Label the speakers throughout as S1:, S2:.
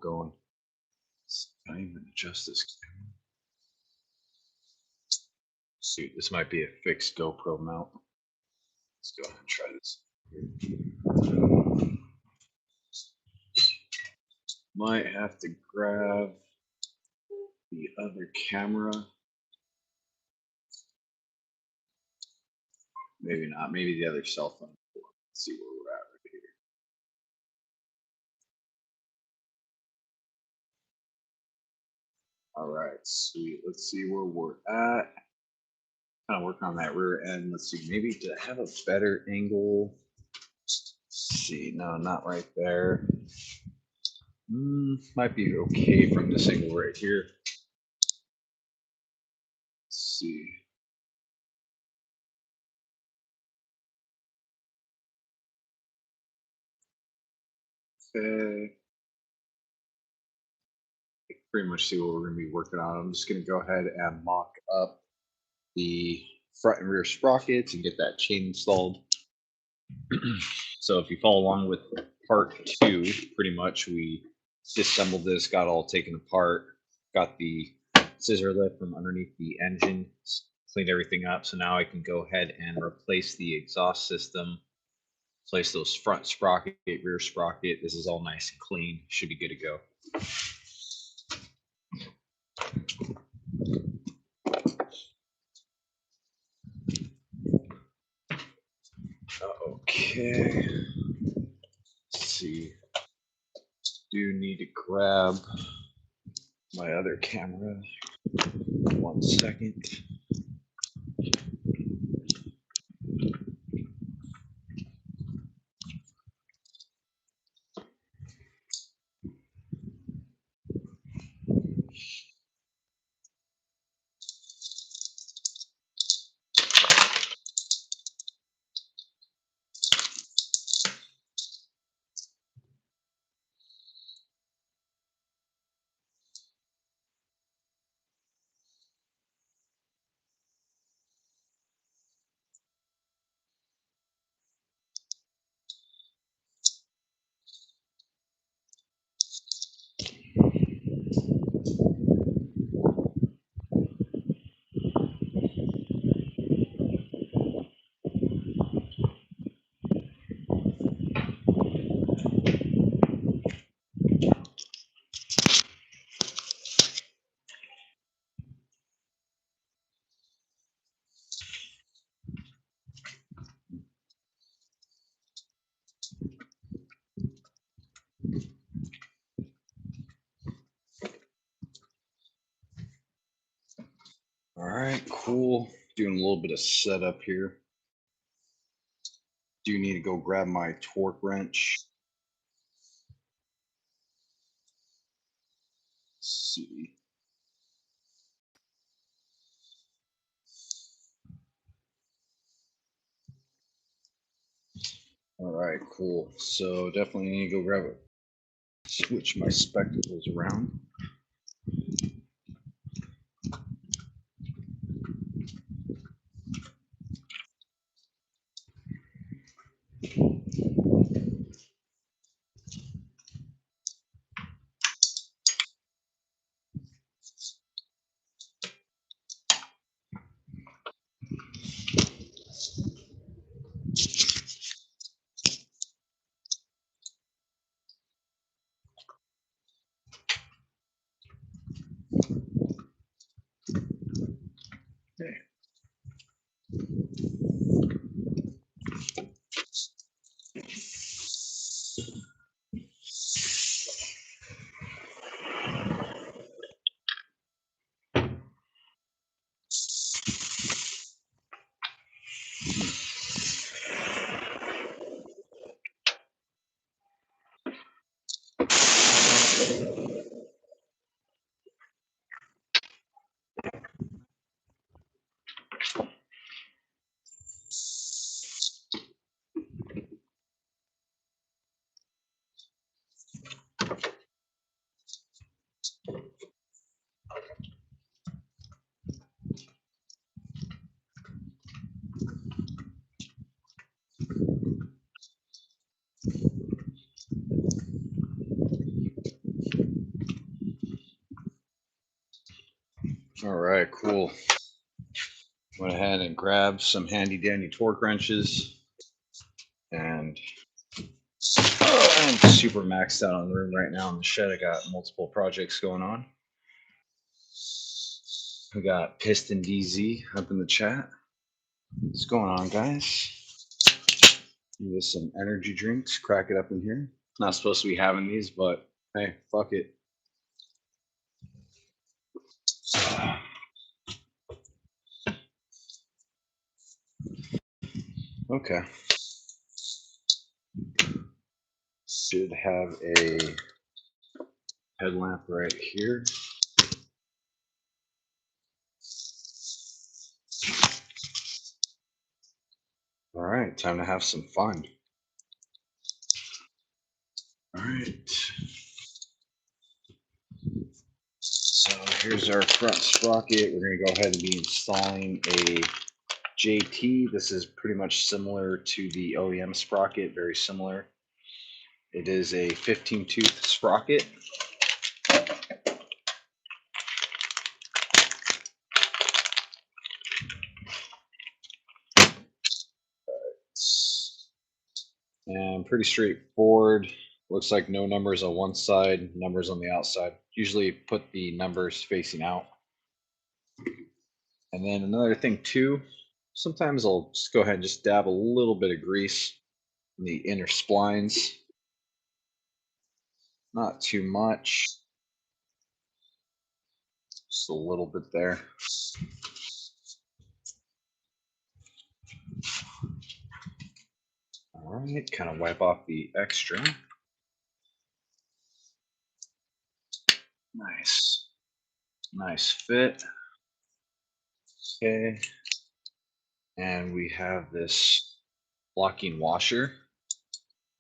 S1: going. Can I even adjust this camera? Shoot, this might be a fixed GoPro mount. Let's go ahead and try this. Might have to grab the other camera. Maybe not. Maybe the other cell phone. Let's see where we're at right here. All right, sweet. Let's see where we're at. Kind of work on that rear end. Let's see. Maybe to have a better angle. Let's see. No, not right there. Might be okay from this angle right here. Let's see. Okay. Pretty much see what we're going to be working on. I'm just going to go ahead and mock up the front and rear sprockets and get that chain installed. So if you follow along with part 2, pretty much we disassembled this, got all taken apart, got the scissor lift from underneath the engine, cleaned everything up. So now I can go ahead and replace the exhaust system, place those front sprocket, rear sprocket. This is all nice and clean, should be good to go. Okay, let's see. Do need to grab my other camera. 1 second. All right, cool. Doing a little bit of setup here. Do need to go grab my torque wrench. Let's see. All right, cool. So definitely need to go grab it. Switch my spectacles around. All right, cool. Went ahead and grabbed some handy dandy torque wrenches, and I'm super maxed out on the room right now in the shed. I got multiple projects going on. We got Piston DZ up in the chat. What's going on, guys? Give us some energy drinks, crack it up in here. Not supposed to be having these, but hey, fuck it. Okay. Should have a headlamp right here. All right, time to have some fun. All right. So here's our front sprocket. We're going to go ahead and be installing a JT. This is pretty much similar to the OEM sprocket, very similar. It is a 15 tooth sprocket. And pretty straightforward. Looks like no numbers on one side, numbers on the outside. Usually put the numbers facing out. And then another thing too, sometimes I'll just go ahead and just dab a little bit of grease in the inner splines. Not too much. Just a little bit there. All right, kind of wipe off the extra. Nice. Nice fit. Okay. And we have this locking washer.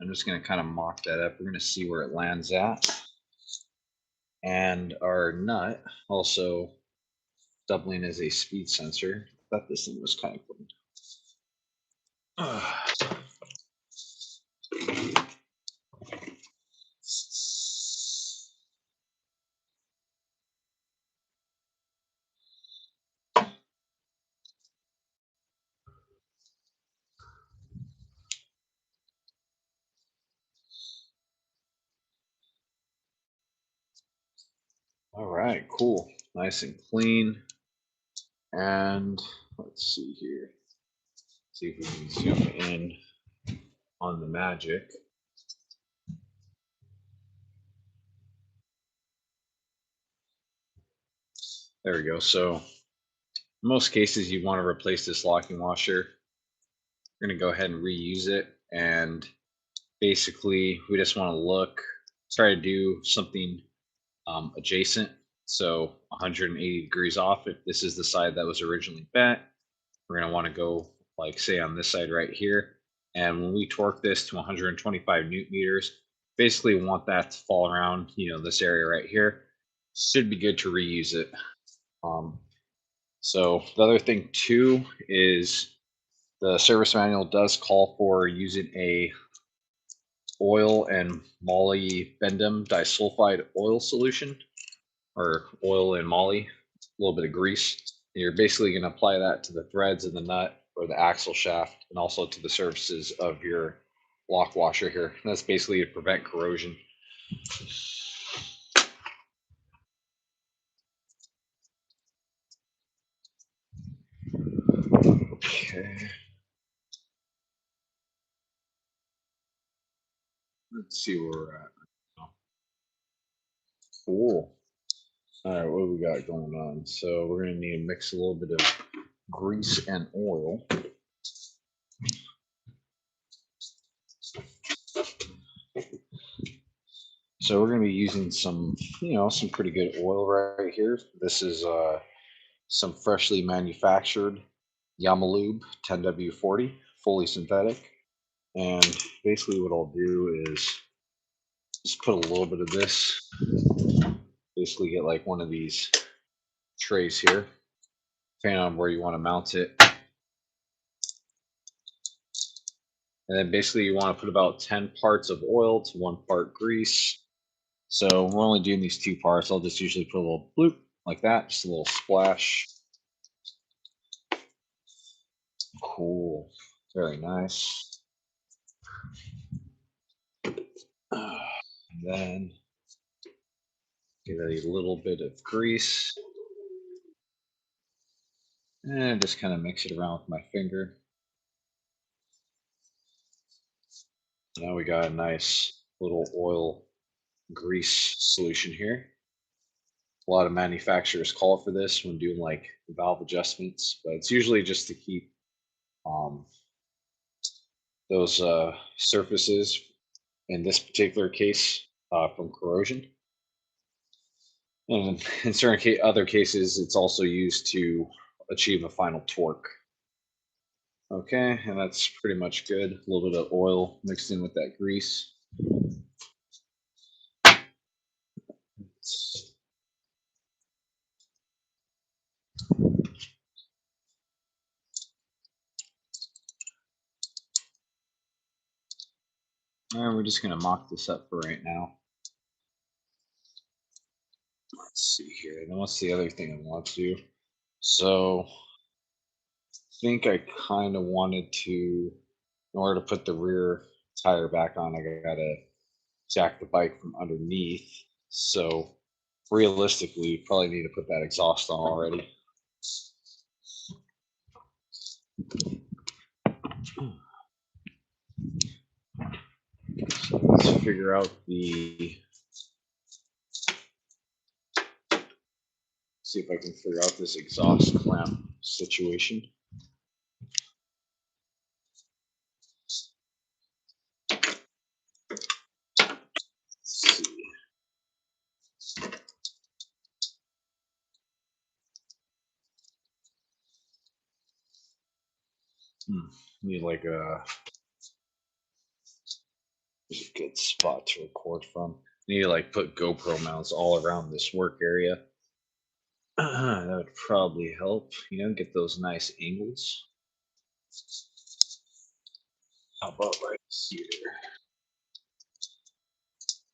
S1: I'm just going to kind of mock that up. We're going to see where it lands at. And our nut also doubling as a speed sensor. I thought this thing was kind of cool. All right, cool. Nice and clean. And let's see here. See if we can zoom in on the magic. There we go. So in most cases, you want to replace this locking washer. We're going to go ahead and reuse it. And basically, we just want to look, try to do something adjacent. So 180 degrees off. If this is the side that was originally bent, we're going to want to go like say on this side right here. And when we torque this to 125 newton meters, basically we want that to fall around, this area right here. Should be good to reuse it. So the other thing too is the service manual does call for using a oil and molybdenum disulfide oil solution, or oil and moly, a little bit of grease. You're basically going to apply that to the threads of the nut or the axle shaft, and also to the surfaces of your lock washer here. And that's basically to prevent corrosion. Okay. Let's see where we're at. Cool. All right, what do we got going on? So we're going to need to mix a little bit of grease and oil. So we're going to be using some, some pretty good oil right here. This is some freshly manufactured Yamalube 10W40, fully synthetic. And basically what I'll do is just put a little bit of this, basically get like one of these trays here, depending on where you want to mount it. And then basically you want to put about 10 parts of oil to 1 part grease. So we're only doing these 2 parts. I'll just usually put a little bloop like that, just a little splash. Cool, very nice. And then get a little bit of grease and just kind of mix it around with my finger. Now we got a nice little oil grease solution here. A lot of manufacturers call for this when doing like valve adjustments, but it's usually just to keep um, those surfaces, in this particular case, from corrosion. And in certain other cases, it's also used to achieve a final torque. Okay, and that's pretty much good. A little bit of oil mixed in with that grease. And we're just going to mock this up for right now. Let's see here. Then what's the other thing I want to do? So I think I kind of wanted to, in order to put the rear tire back on, I got to jack the bike from underneath. So realistically, you probably need to put that exhaust on already. So let's figure out see if I can figure out this exhaust clamp situation. Let's see. Need like a good spot to record from. Need to like put GoPro mounts all around this work area. That would probably help, get those nice angles. How about right here?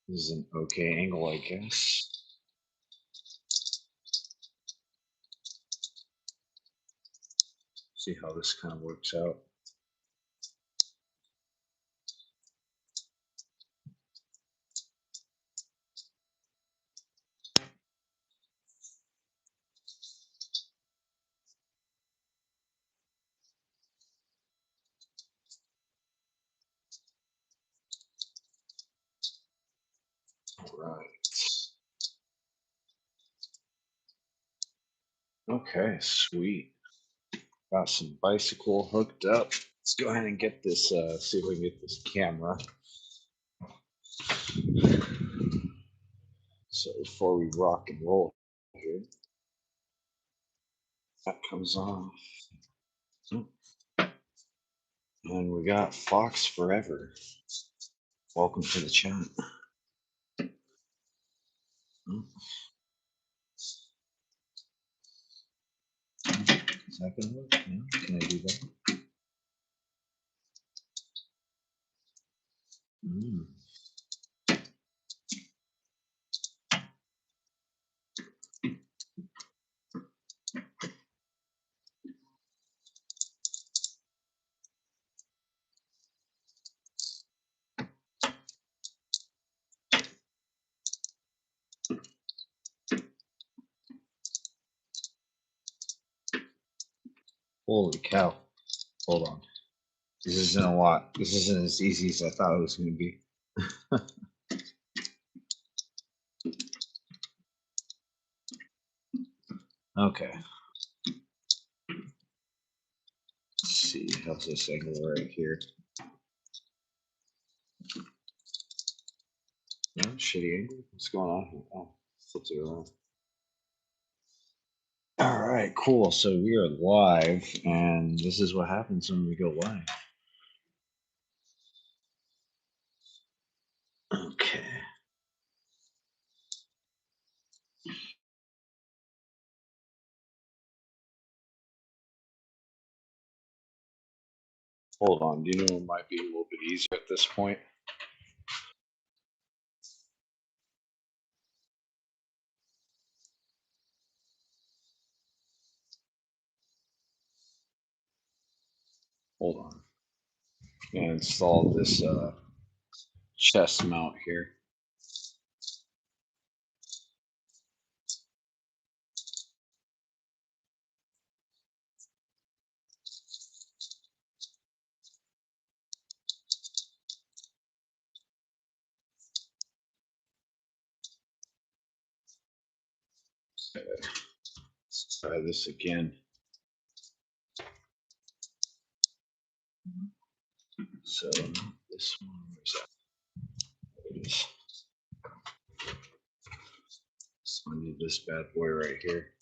S1: This is an okay angle, I guess. See how this kind of works out. All right. Okay, sweet. Got some bicycle hooked up. Let's go ahead and get this, see if we can get this camera. So before we rock and roll here, that comes off. And we got Fox Forever. Welcome to the chat. Is that gonna work? Yeah. Can I do that? Holy cow. Hold on. This isn't a lot. This isn't as easy as I thought it was going to be. Okay. Let's see. How's this angle right here? No, shitty angle. What's going on here? Oh, flips it around. All right, cool. So we are live, and this is what happens when we go live. Okay. Hold on. Do you know it might be a little bit easier at this point? Hold on. And install this chest mount here. Okay. Let's try this again. So this one, where's that? There it is. So I need this bad boy right here.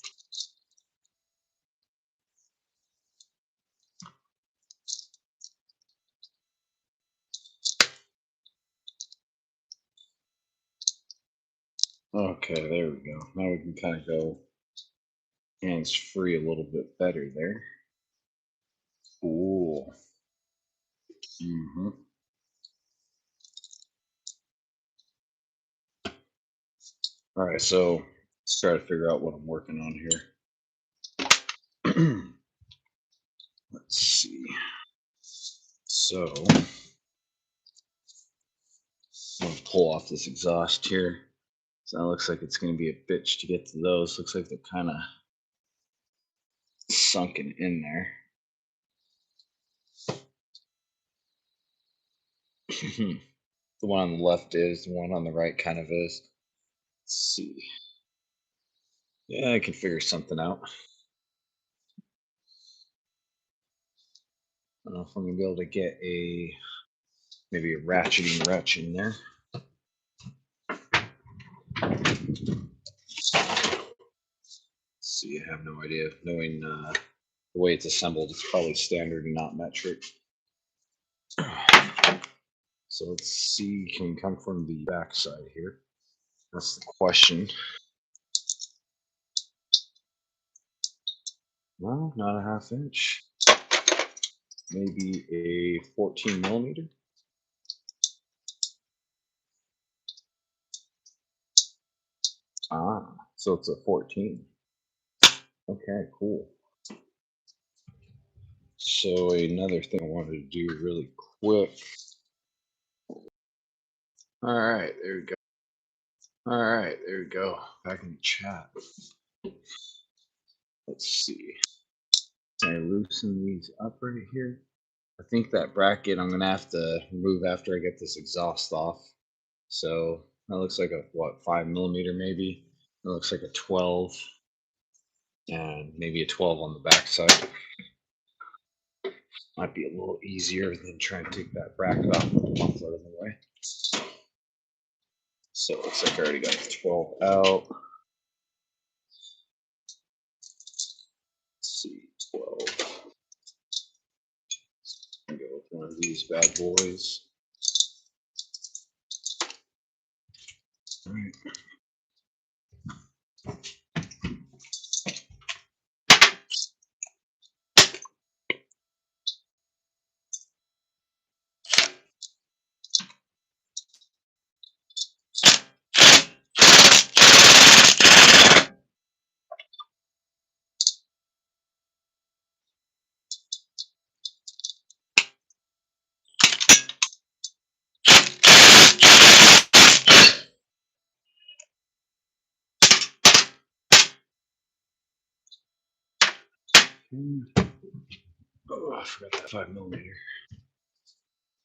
S1: Okay, there we go. Now we can kind of go hands free a little bit better there. Cool. Mm-hmm. All right, so let's try to figure out what I'm working on here. Let's see. So I'm gonna pull off this exhaust here. So that looks like it's gonna be a bitch to get to those. Looks like they're kind of sunken in there. The one on the left is, the one on the right kind of is. Let's see. Yeah, I can figure something out. I don't know if I'm gonna be able to get maybe a ratcheting wrench in there. See, I have no idea. Knowing the way it's assembled, it's probably standard and not metric. So let's see, can we come from the back side here? That's the question. Well, not a 1/2 inch. Maybe a 14 millimeter. Ah, so it's a 14. Okay, cool. So another thing I wanted to do really quick. All right, there we go. All right, there we go. Back in the chat. Let's see. Can I loosen these up right here? I think that bracket I'm gonna have to remove after I get this exhaust off. So that looks like a what, 5 millimeter maybe. It looks like a 12, and maybe a 12 on the back side. Might be a little easier than trying to take that bracket off with the muffler in the way. So it looks like I already got the 12 out. Let's see, 12. I'm gonna go with one of these bad boys. All right. Oh, I forgot that 5 millimeter.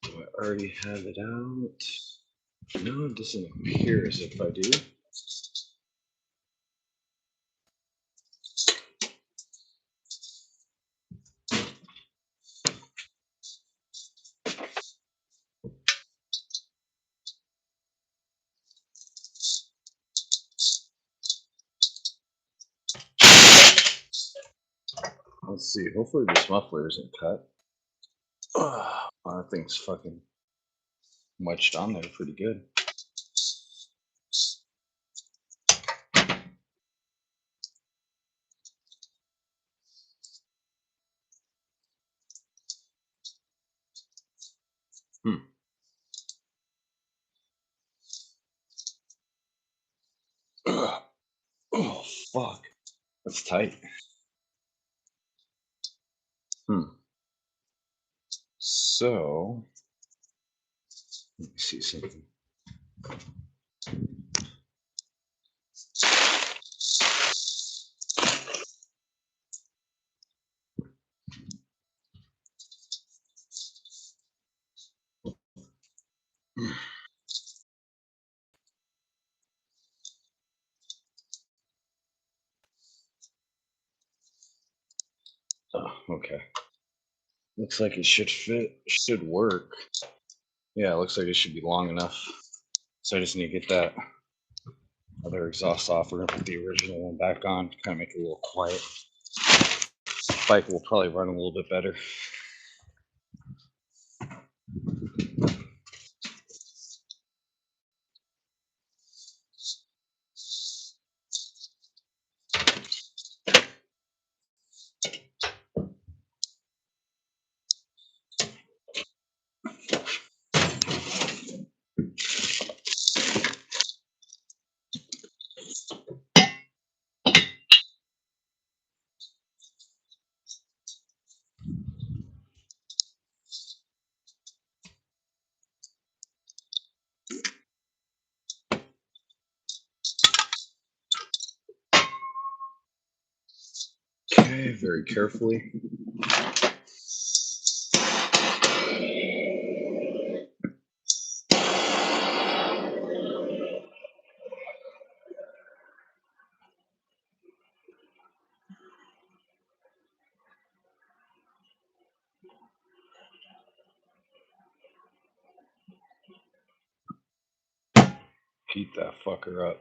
S1: Do I already have it out? No, it doesn't appear as if I do. Let's see. Hopefully this muffler isn't cut. Oh, that thing's fucking wedged on there pretty good. Oh, fuck. That's tight. So let me see something. Oh, okay. Looks like it should fit, should work. Yeah, it looks like it should be long enough. So I just need to get that other exhaust off. We're gonna put the original one back on, kind of make it a little quiet. Bike will probably run a little bit better. Okay, very carefully. Heat that fucker up.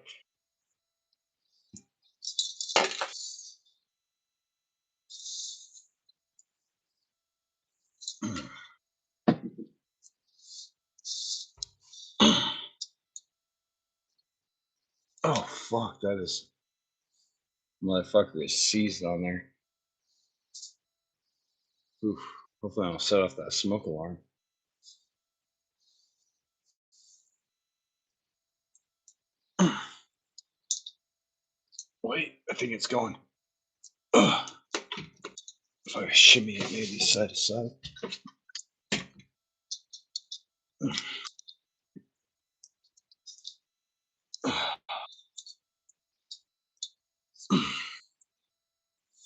S1: Oh fuck, that is motherfucker is seized on there. Oof. Hopefully I don't set off that smoke alarm. Wait, I think it's going. Ugh. If I shimmy it maybe side to side.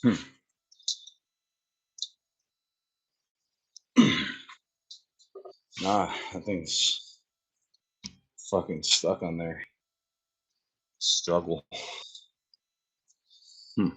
S1: Hmm. Nah, that thing's fucking stuck on there. Struggle. Hmm.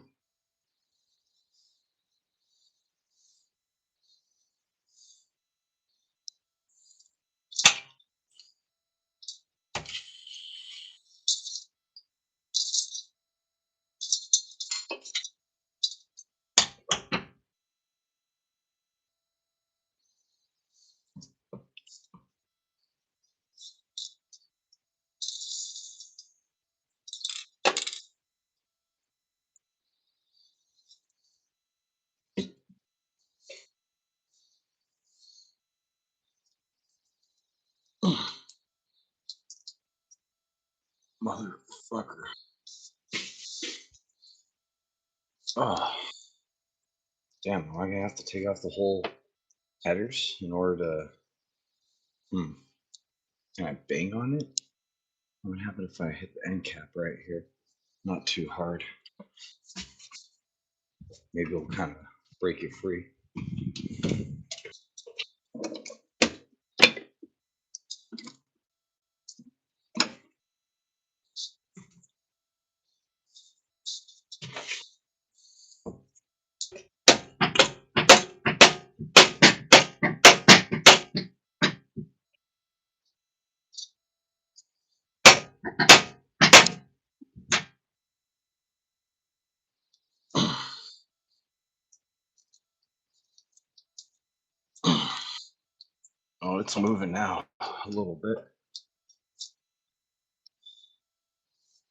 S1: Motherfucker. Oh, damn, am I gonna have to take off the whole headers in order to. Can I bang on it? What would happen if I hit the end cap right here? Not too hard. Maybe it'll kind of break it free. Oh, it's moving now a little bit.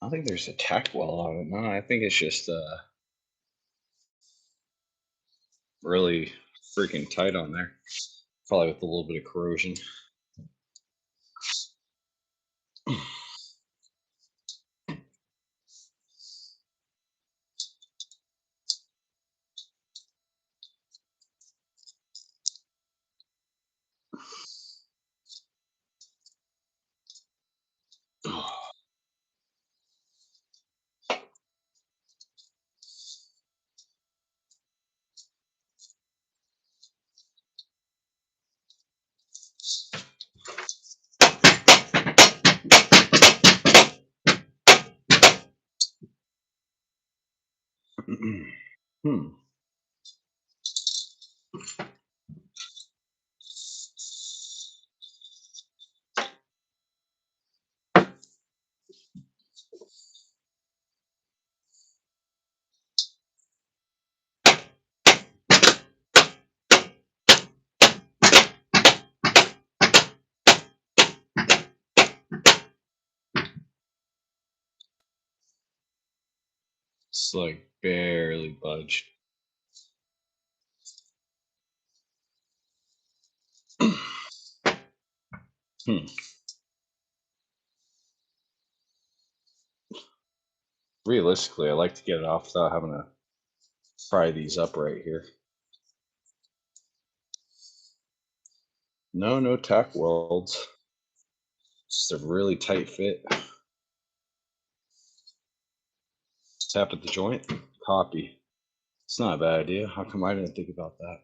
S1: I don't think there's a tack weld on it. No, I think it's just really freaking tight on there. Probably with a little bit of corrosion. It's like barely budged. Realistically, I like to get it off without having to pry these up right here. No tack welds. Just a really tight fit. Tap at the joint, copy. It's not a bad idea. How come I didn't think about that?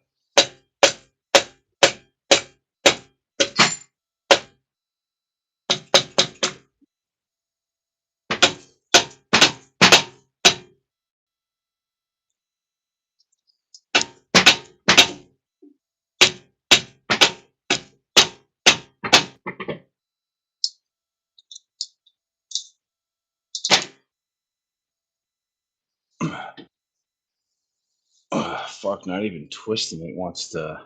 S1: Fuck, not even twisting it wants to.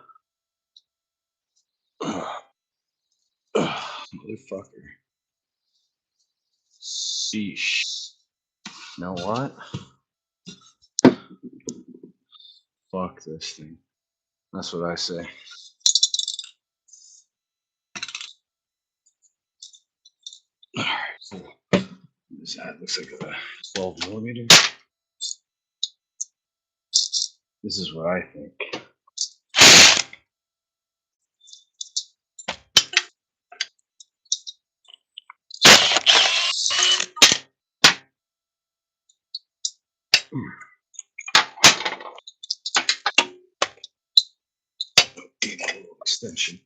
S1: Motherfucker. Sheesh. You know what? Fuck this thing. That's what I say. Alright, cool. This hat looks like a 12 millimeter. This is what I think. Okay, a little extension.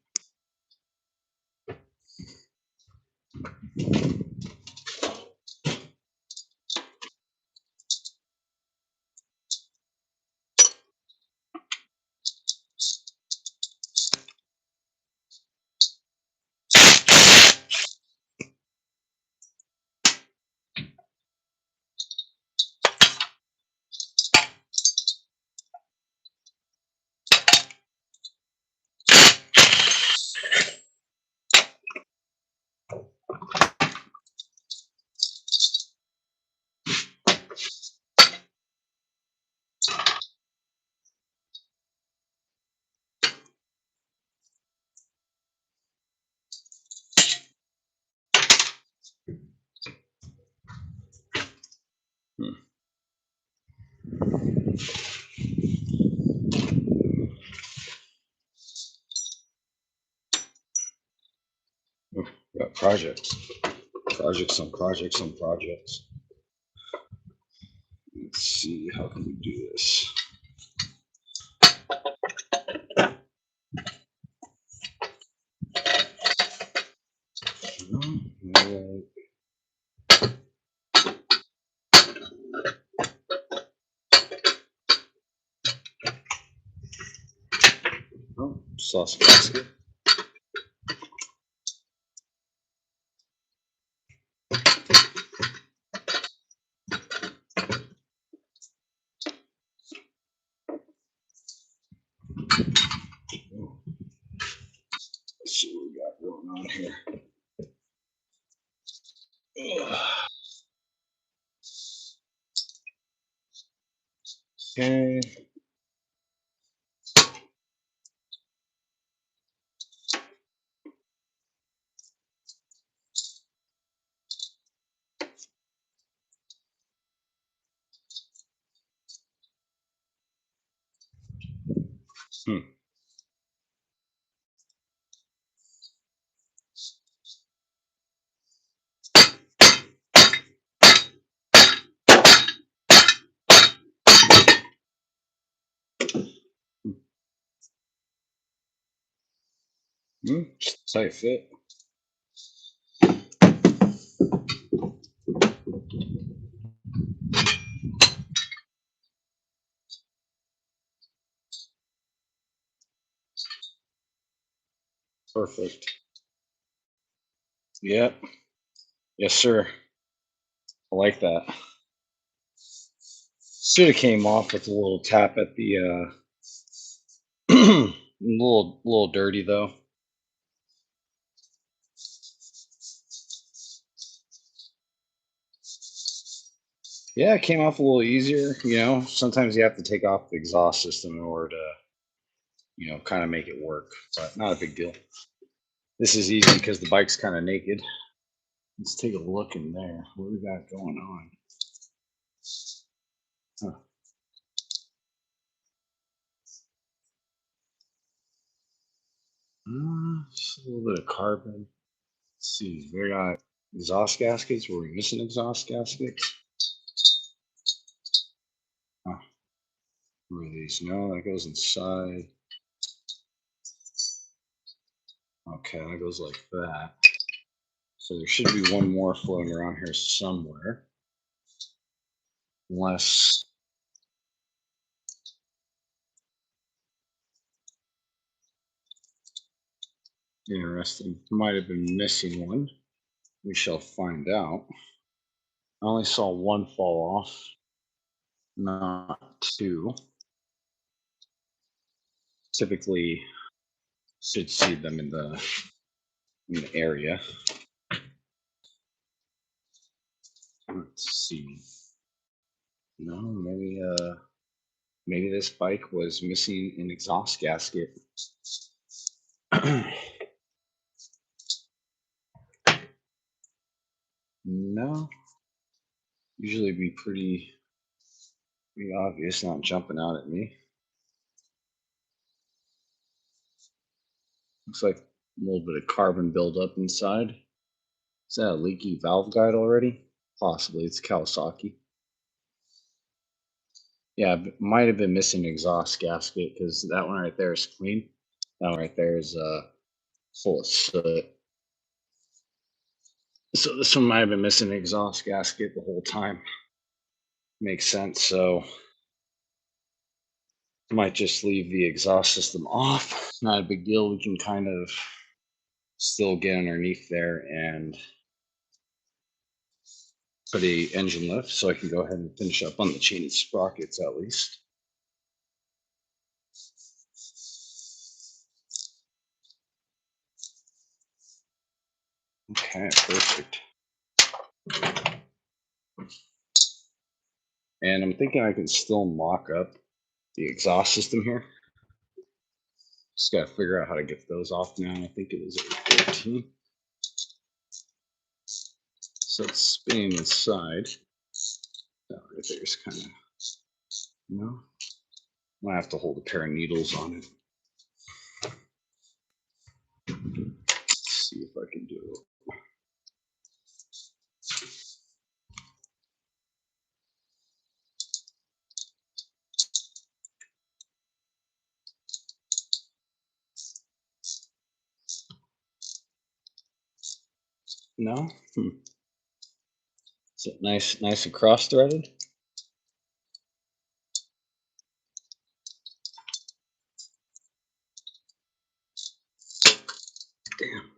S1: Got projects on projects on projects. Let's see, how can we do this? Oh, sauce basket. Let's see what we got going on here. Okay. Tight fit. Perfect. Yep. Yes, sir. I like that. Should have came off with a little tap at the little dirty though. Yeah, it came off a little easier. You know, sometimes you have to take off the exhaust system in order to, you know, kind of make it work, but not a big deal. This is easy because the bike's kind of naked. Let's take a look in there. What we got going on? Huh. Just a little bit of carbon. Let's see, we got exhaust gaskets. Were we missing exhaust gaskets? Huh. Where are these? No, that goes inside. Okay, that goes like that. So there should be one more floating around here somewhere. Unless, interesting, might have been missing one. We shall find out. I only saw one fall off, not two. Typically, should see them in the area. Let's see. No, maybe this bike was missing an exhaust gasket. No, usually be pretty obvious, not jumping out at me. Looks like a little bit of carbon buildup inside. Is that a leaky valve guide already? Possibly. It's Kawasaki. Yeah, might have been missing an exhaust gasket because that one right there is clean. That one right there is full of soot. So this one might have been missing an exhaust gasket the whole time. Makes sense. So I might just leave the exhaust system off. Not a big deal. We can kind of still get underneath there and put a engine lift so I can go ahead and finish up on the chain and sprockets at least. Okay, perfect. And I'm thinking I can still mock up the exhaust system here. Just got to figure out how to get those off now. I think it was at 14. So it's spinning inside. That right there's kind of, you know, I might have to hold a pair of needles on it. Let's see if I can do it. No? Is it nice and cross threaded? Damn.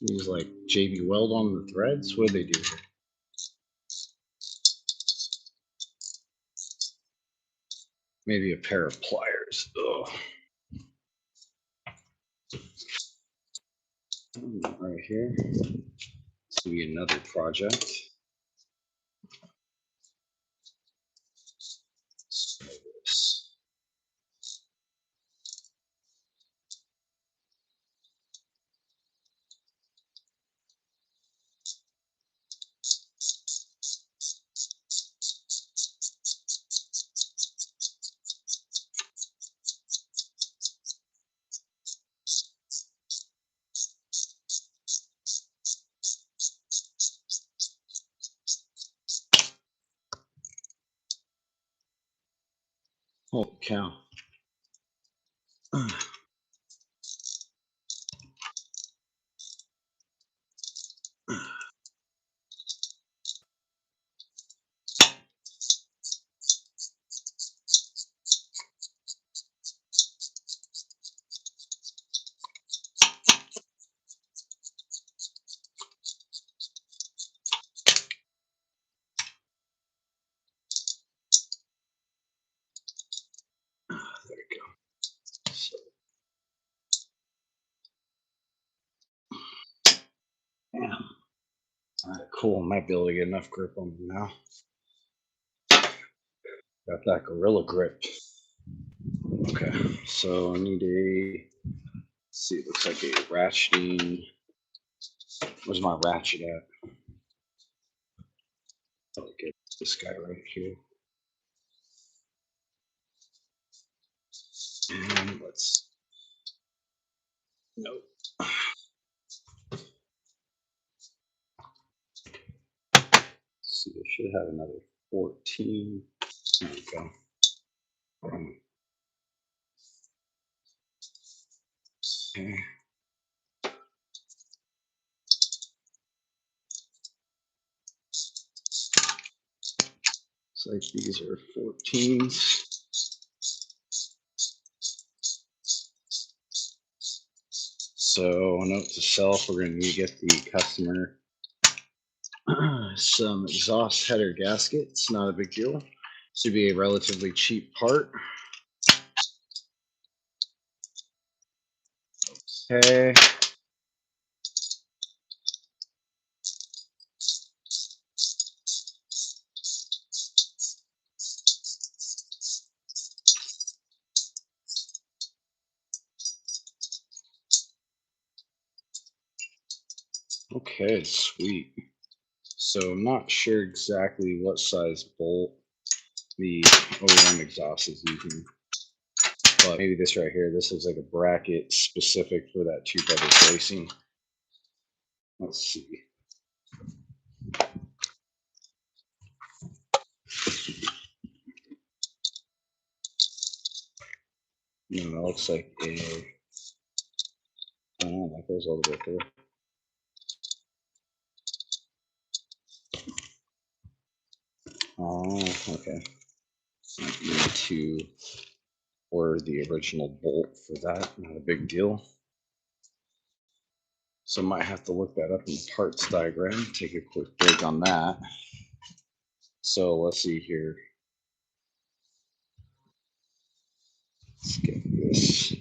S1: Use like JB Weld on the threads? What do they do here? Maybe a pair of pliers. Ugh. Right here. This will be another project. Holy cow. All right, cool. Might be able to get enough grip on them now. Got that gorilla grip. Okay, so I need a. Let's see, it looks like a ratcheting. Where's my ratchet at? I'll get this guy right here. And let's. Nope. See, I should have another 14. There we go. Okay. Looks like these are 14s. So, note to self, we're going to need to get the customer some exhaust header gaskets. Not a big deal. Should be a relatively cheap part. Okay. Okay, sweet. So I'm not sure exactly what size bolt the OEM exhaust is using, but maybe this right here, this is like a bracket specific for that two brothers racing. Let's see. No, it looks like a. Oh, that goes all the way through. Oh, okay. Might need to order the original bolt for that. Not a big deal. So I might have to look that up in the parts diagram. Take a quick break on that. So let's see here. Let's get this.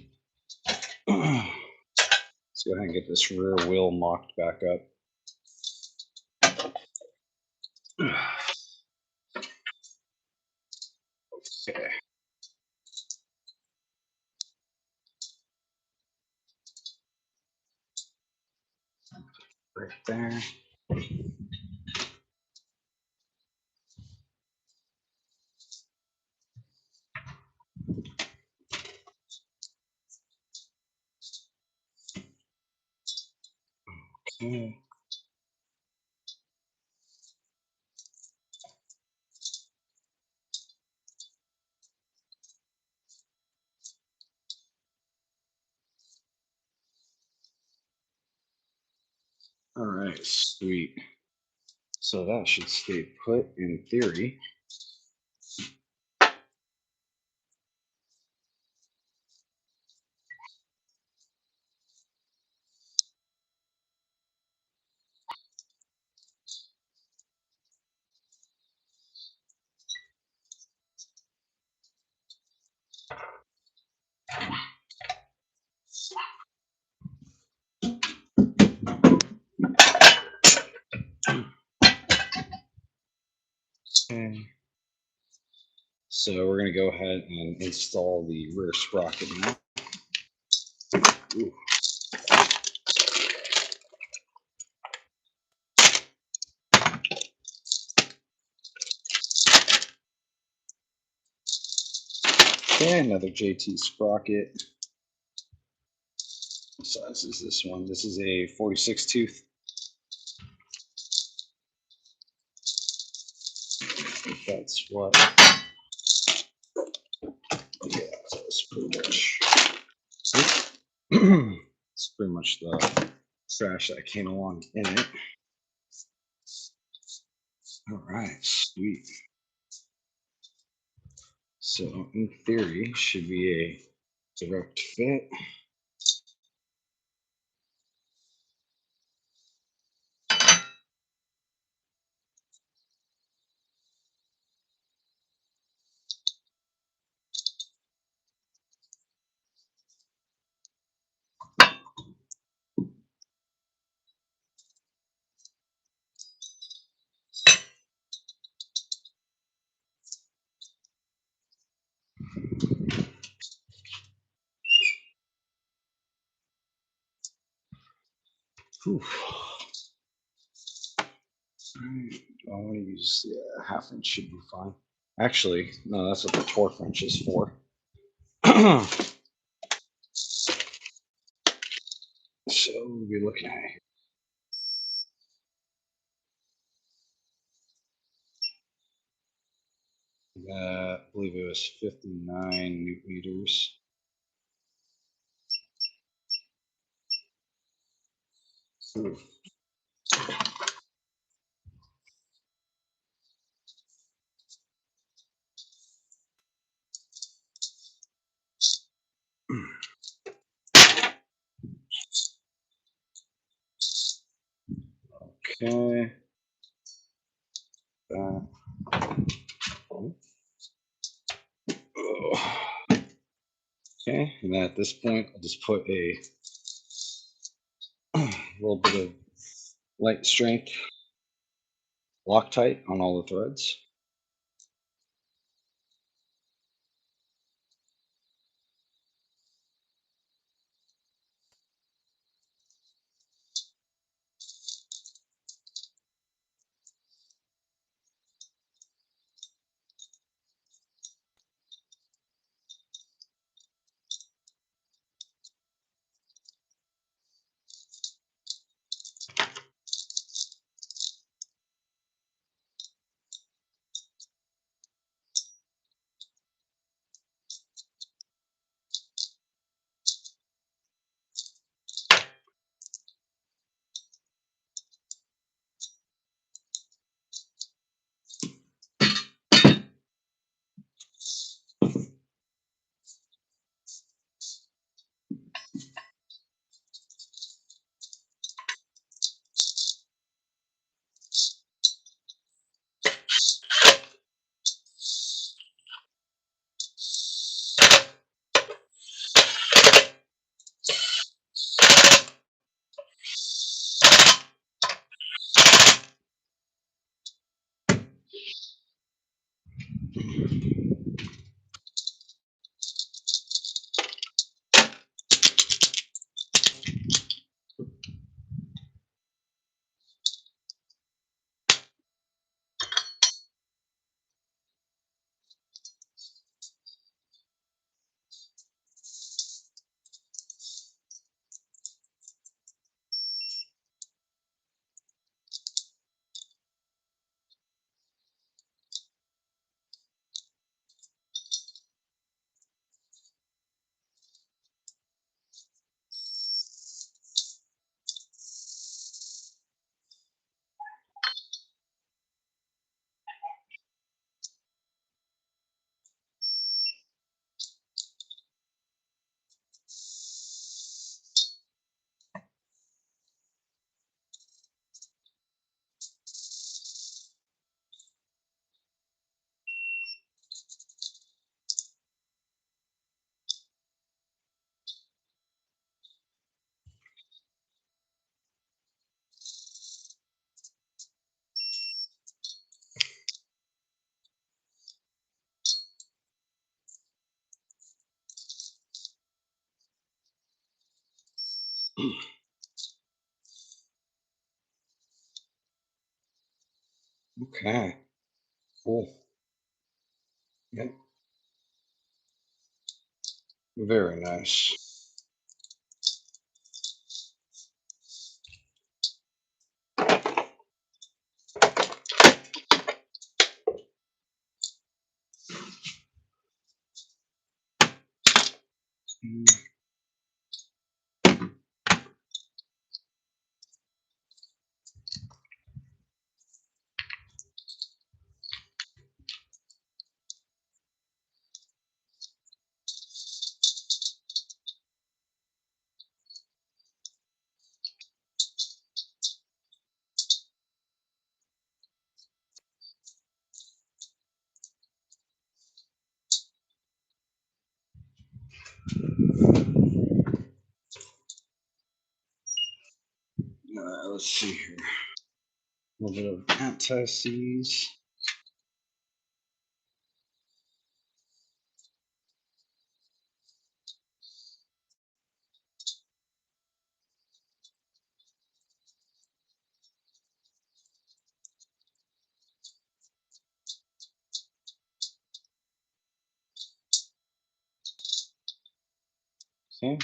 S1: Let's go ahead and get this rear wheel mocked back up. Okay. Right there. Okay. All right, sweet. So that should stay put in theory. Okay. So we're going to go ahead and install the rear sprocket now. Ooh. Okay, another JT sprocket. What size is this one? This is a 46 tooth. I think that's what. Yeah, that's pretty much. It's pretty much the trash that came along in it. All right, sweet. So in theory, should be a direct fit. Whew. I want to use half inch should be fine. Actually, no, that's what the torque wrench is for. So we'll be looking at here. I believe it was 59 newton meters. Ooh. Okay. Okay, and then at this point, I'll just put a little bit of light strength Loctite on all the threads. Okay, cool. Yep. Very nice. Let's see here. A little bit of anti-seize. Okay.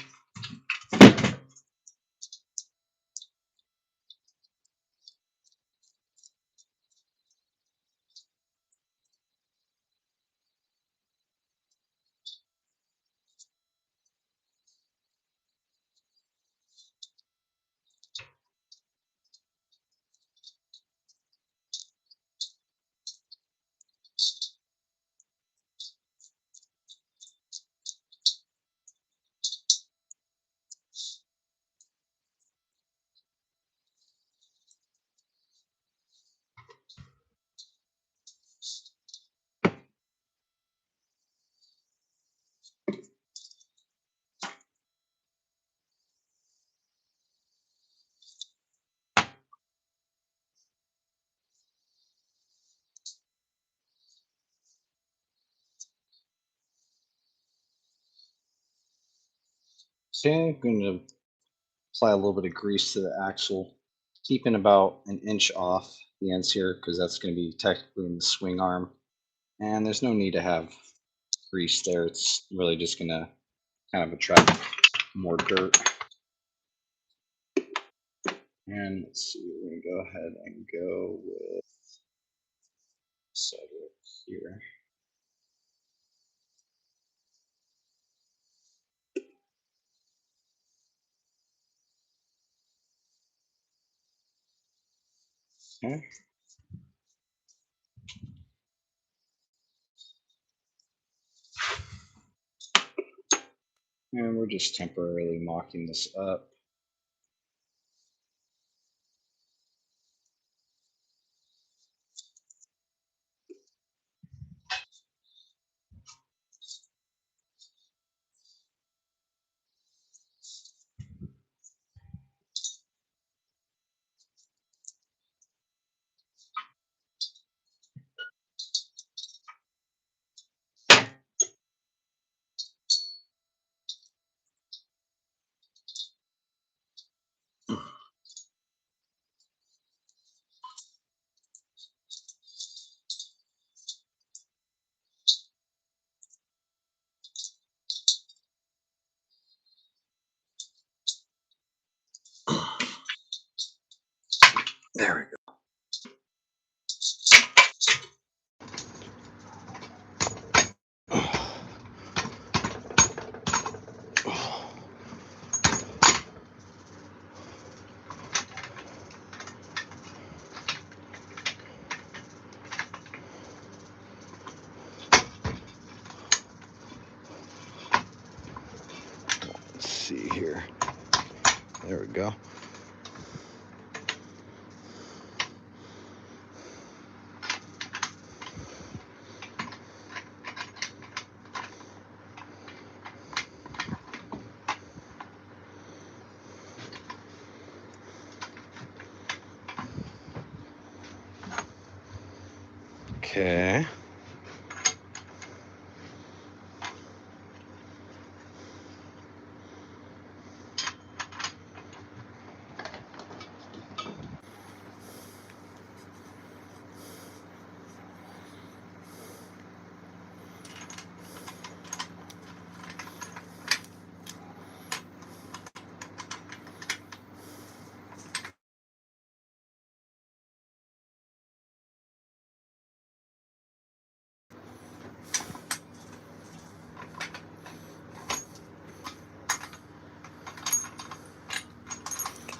S1: Okay, I'm going to apply a little bit of grease to the axle, keeping about an inch off the ends here because that's going to be technically in the swing arm. And there's no need to have grease there. It's really just going to kind of attract more dirt. And let's see, we're going to go ahead and go with sidewalk here. Okay. And we're just temporarily mocking this up. There we go. Let's see here. There we go. Okay.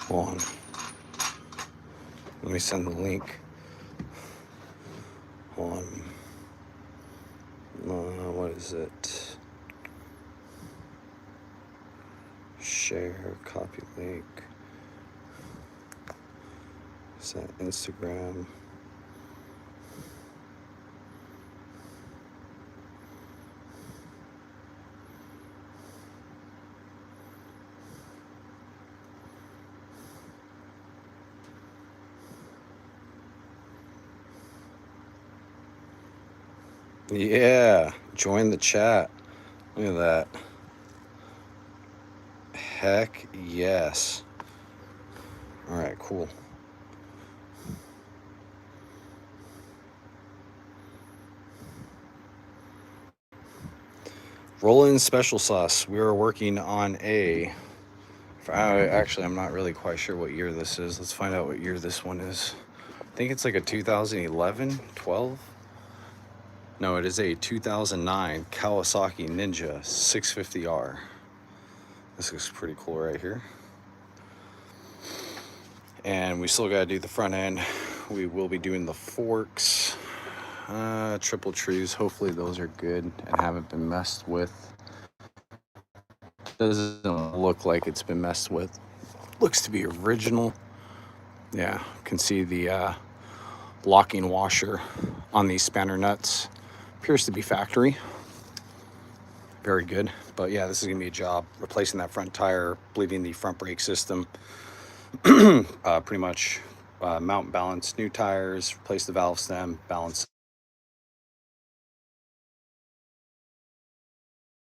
S1: Hold on. Let me send the link. Hold on. What is it? Share, copy link. Is that Instagram? Yeah, join the chat. Look at that. Heck yes. All right, cool.
S2: Rollin' special sauce. We are working on actually, I'm not really quite sure what year this is. Let's find out what year this one is. I think it's like a 2011, 12. No, it is a 2009 Kawasaki Ninja 650R. This looks pretty cool right here. And we still got to do the front end. We will be doing the forks, triple trees. Hopefully those are good and haven't been messed with. Doesn't look like it's been messed with. Looks to be original. Yeah, can see the locking washer on these spanner nuts. Appears to be factory. Very good. But yeah, this is gonna be a job replacing that front tire, bleeding the front brake system. Pretty much mount and balance new tires, replace the valve stem, balance.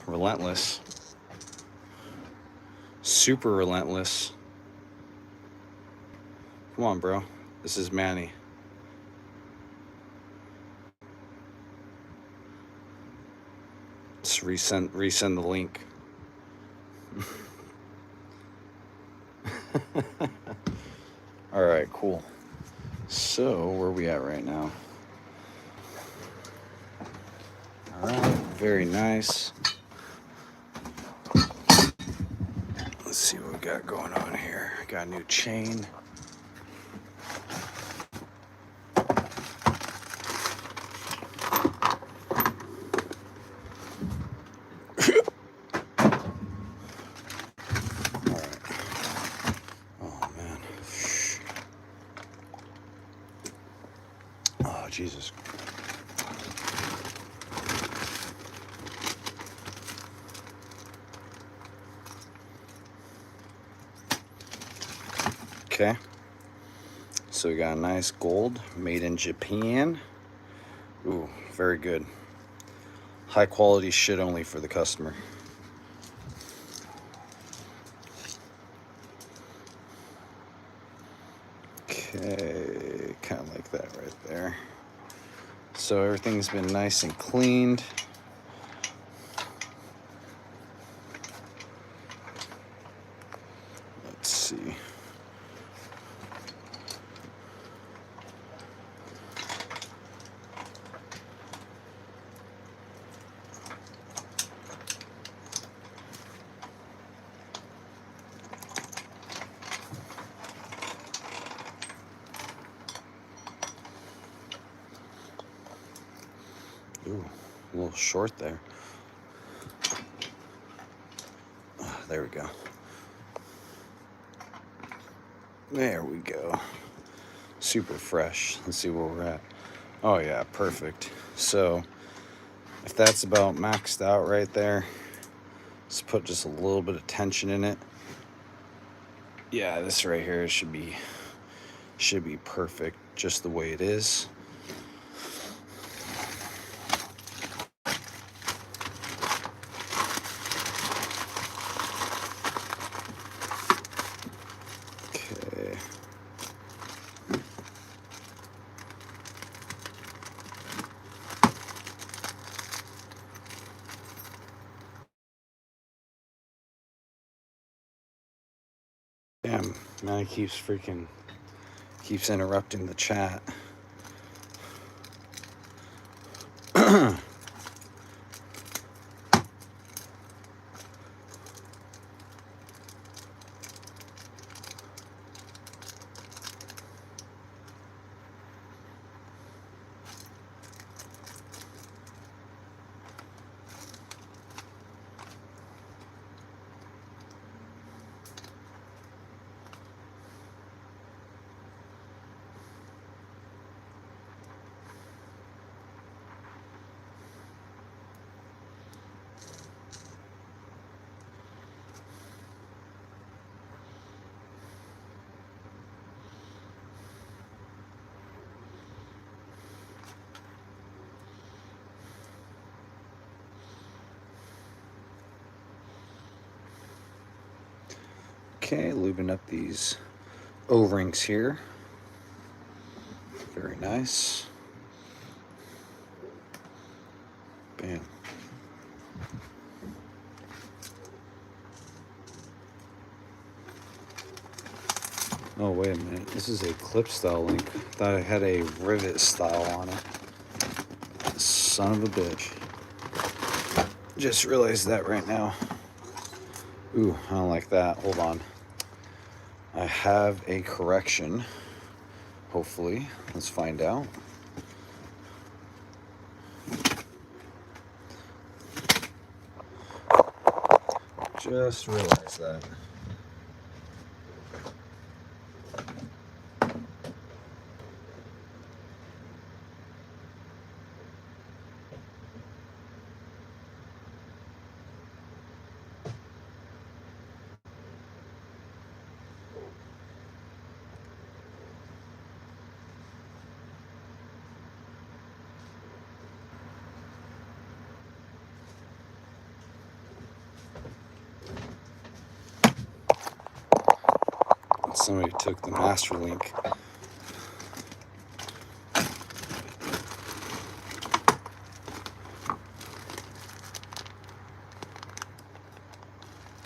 S2: Relentless. Super relentless. Come on, bro. This is Manny. Let's resend the link. All right, cool. So where are we at right now? All right, very nice. Let's see what we got going on here. Got a new chain. Jesus. Okay. So we got a nice gold made in Japan. Ooh, very good. High quality shit only for the customer. Okay, kind of like that right there. So everything's been nice and cleaned. Let's see. Ooh, a little short there. There we go. There we go. Super fresh. Let's see where we're at. Oh yeah, perfect. So if that's about maxed out right there, let's put just a little bit of tension in it. Yeah, this right here should be perfect just the way it is. Okay. Damn, man, it keeps interrupting the chat. Okay, lubing up these O-rings here. Very nice. Bam. wait a minute. This is a clip style link. Thought I had a rivet style on it. Son of a bitch. Just realized that right now. Ooh, I don't like that. Hold on. I have a correction. Hopefully. Let's find out. Just realized that. Somebody took the master link.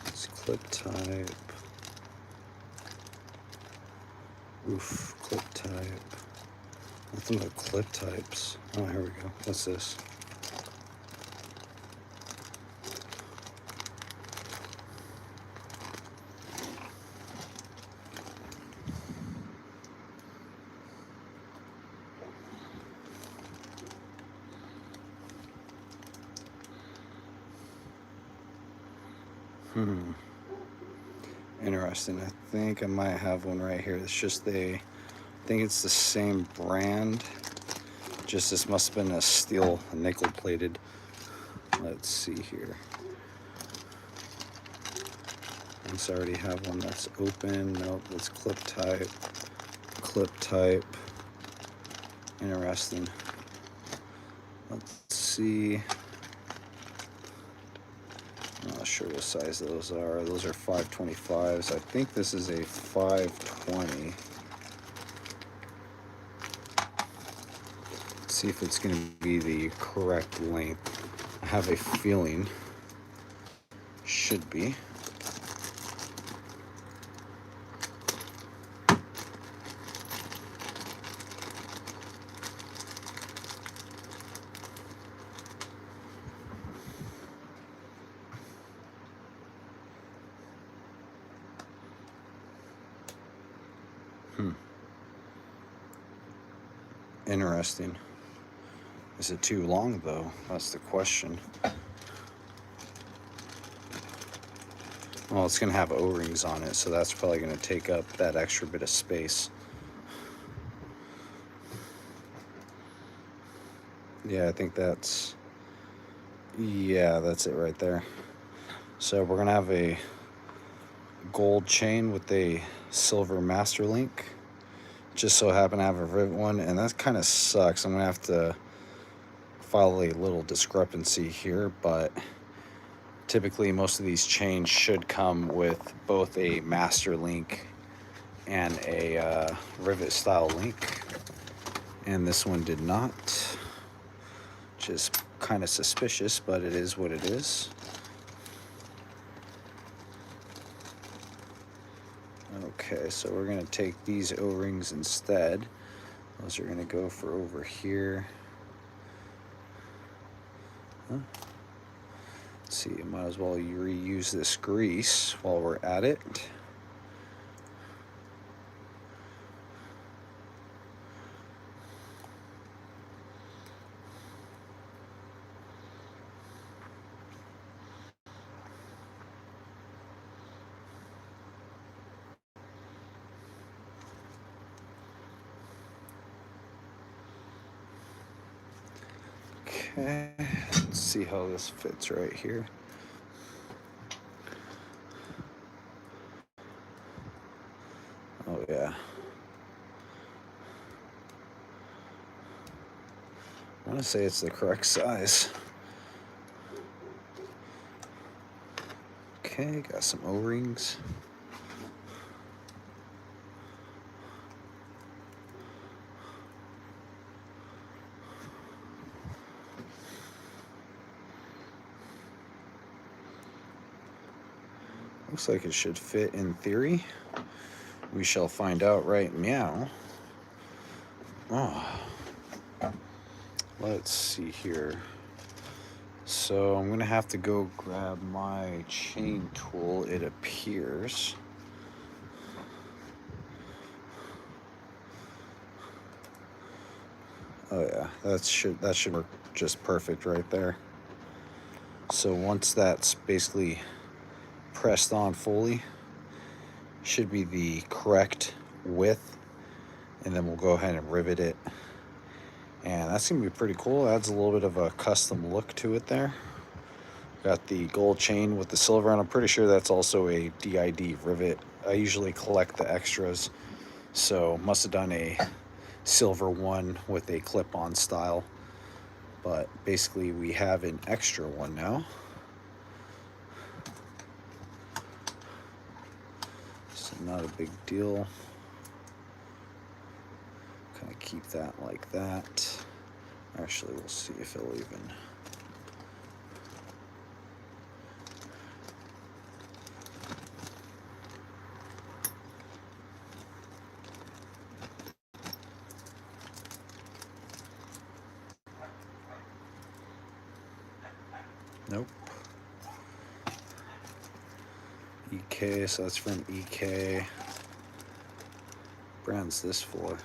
S2: It's clip type. Oof, clip type. Nothing but clip types. Oh, here we go. What's this? Interesting. I think I might have one right here. It's just I think it's the same brand. Just this must have been a steel, nickel plated. Let's see here. I already have one that's open. Nope, it's clip type. Clip type. Interesting. Let's see. I'm not sure what size those are. Those are 525s. I think this is a 520. Let's see if it's going to be the correct length. I have a feeling should be. Interesting. Is it too long though? That's the question. Well, it's gonna have O-rings on it, so that's probably gonna take up that extra bit of space. Yeah, I think that's it right there. So we're gonna have a gold chain with a silver master link. Just so happen to have a rivet one, and that kind of sucks. I'm gonna have to file a little discrepancy here, but typically most of these chains should come with both a master link and a rivet style link, and this one did not, which is kind of suspicious, but it is what it is. Okay, so we're gonna take these O-rings instead. Those are gonna go for over here. Let's see, might as well reuse this grease while we're at it. Okay, let's see how this fits right here. Oh yeah. I want to say it's the correct size. Okay, got some O-rings. Looks like it should fit in theory. We shall find out right meow. Oh, let's see here. So I'm gonna have to go grab my chain tool, it appears. Oh yeah, that should work just perfect right there. So once that's basically pressed on fully, should be the correct width, and then we'll go ahead and rivet it. And that's gonna be pretty cool. Adds a little bit of a custom look to it there. Got the gold chain with the silver, and I'm pretty sure that's also a DID rivet. I usually collect the extras, so must have done a silver one with a clip-on style. But basically we have an extra one now. So not a big deal. Kind of keep that like that. Actually, we'll see if it'll even... Nope. EK, so that's from EK. Brand's this for?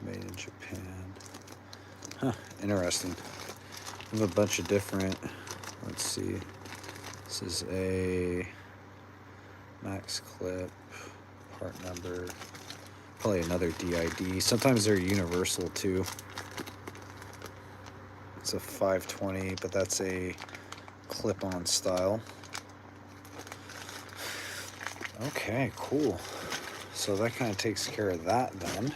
S2: Made in Japan. Huh, interesting. I have a bunch of different, let's see. This is a max clip, part number, probably another DID. Sometimes they're universal too. It's a 520, but that's a clip-on style. Okay, cool. So that kind of takes care of that then.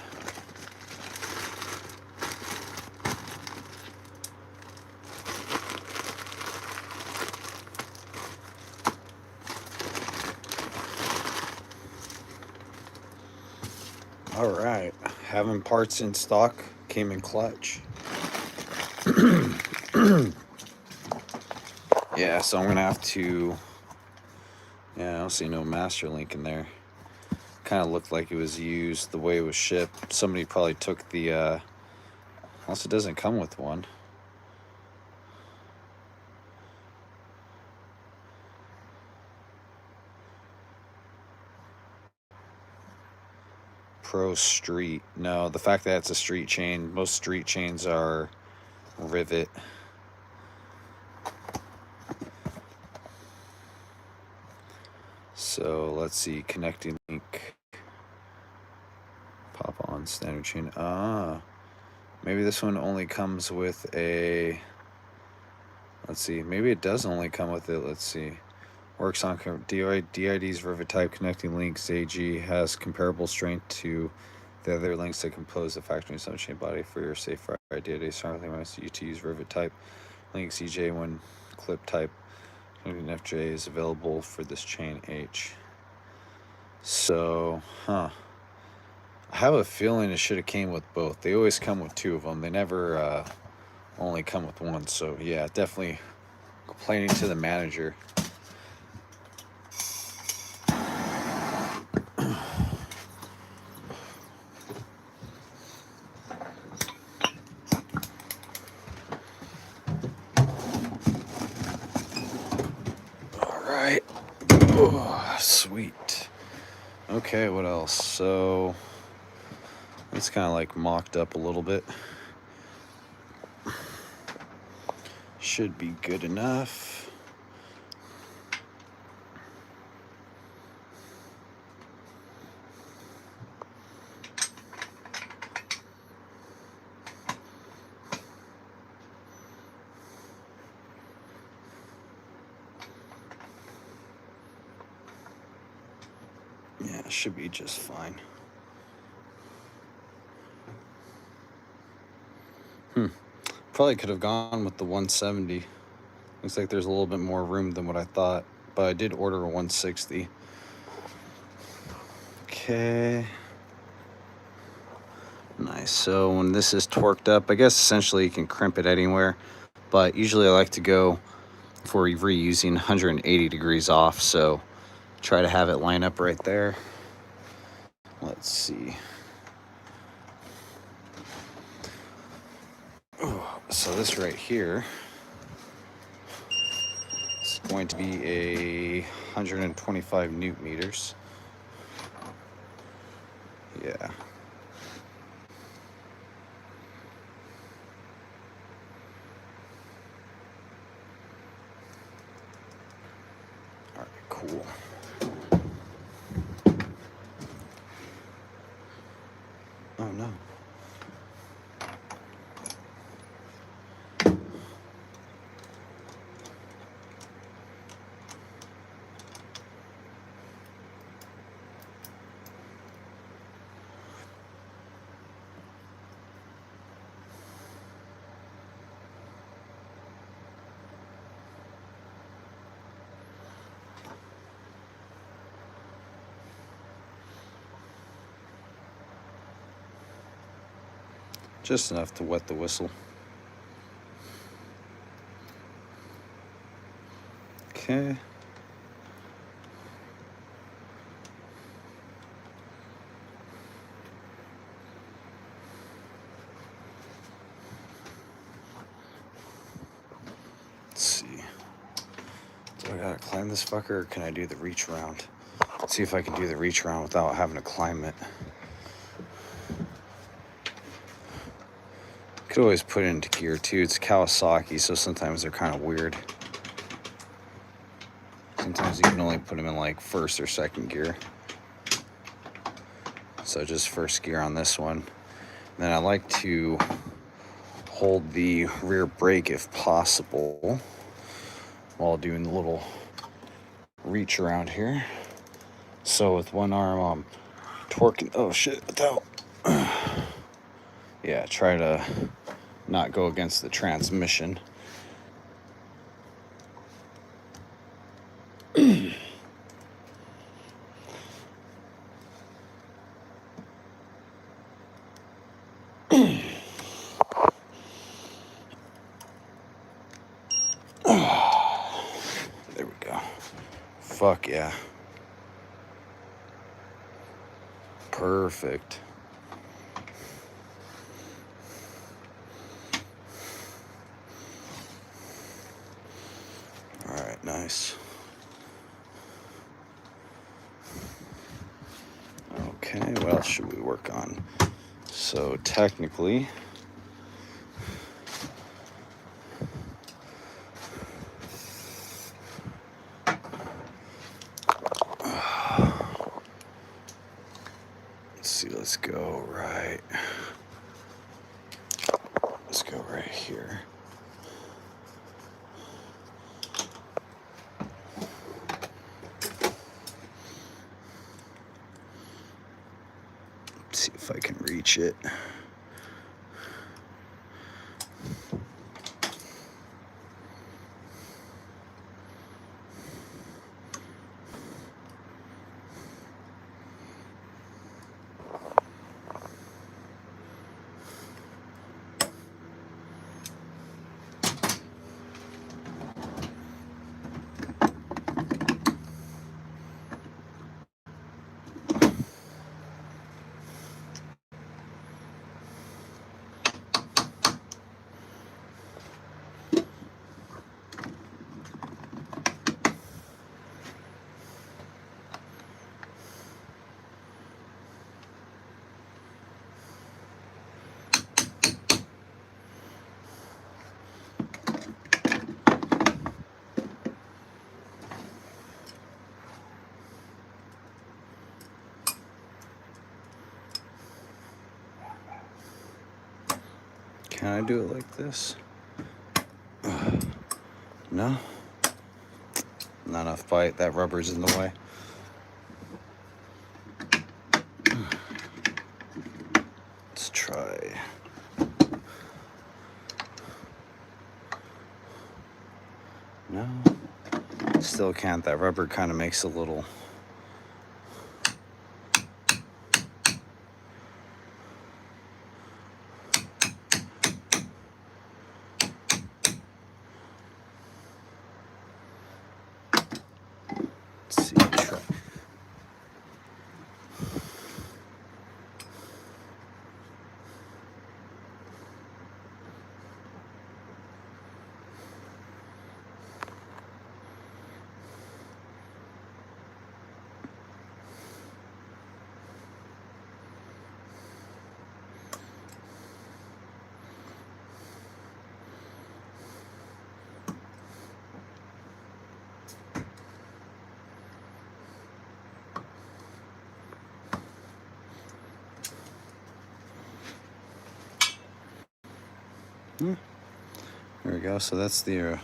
S2: All right, having parts in stock came in clutch. Yeah, so I'm gonna have to, yeah, I don't see no master link in there. Kind of looked like it was used the way it was shipped. Somebody probably took the, unless it doesn't come with one. Pro Street. No, the fact that it's a street chain, most street chains are rivet. So let's see, connecting link. Pop on standard chain. Ah, maybe this one only comes with a, let's see, maybe it does only come with it. Let's see. Works on DID's rivet type connecting links. AG has comparable strength to the other links that compose the factory subchain body for your safe ride. DID strongly wants you to use rivet type links. EJ when clip type FJ is available for this chain H. So, I have a feeling it should have came with both. They always come with two of them. They never only come with one. So yeah, definitely complaining to the manager. Oh, sweet. Okay, what else? So it's kind of like mocked up a little bit. Should be good enough. Yeah, it should be just fine. Probably could have gone with the 170. Looks like there's a little bit more room than what I thought, but I did order a 160. Okay. Nice. So when this is torqued up, I guess essentially you can crimp it anywhere. but usually I like to go, if we're reusing, 180 degrees off, so try to have it line up right there. Let's see. So this right here is going to be a 125 newton meters. Yeah. All right, cool. Oh no. Just enough to wet the whistle. Okay. Let's see. Do I gotta climb this fucker, or can I do the reach around? Let's see if I can do the reach around without having to climb it. Could always put it into gear too. It's Kawasaki, so sometimes they're kind of weird. Sometimes you can only put them in like first or second gear. So just first gear on this one. And then I like to hold the rear brake if possible while doing the little reach around here. So with one arm I'm torquing, oh shit, without, yeah, try to not go against the transmission. There we go. Fuck yeah. Perfect. All right, nice. Okay, what else should we work on? So technically, let's see, let's go right here. Let's see if I can reach it. Can I do it like this? No? Not enough bite. That rubber's in the way. Let's try. No? Still can't. That rubber kind of makes a little... There we go. So that's the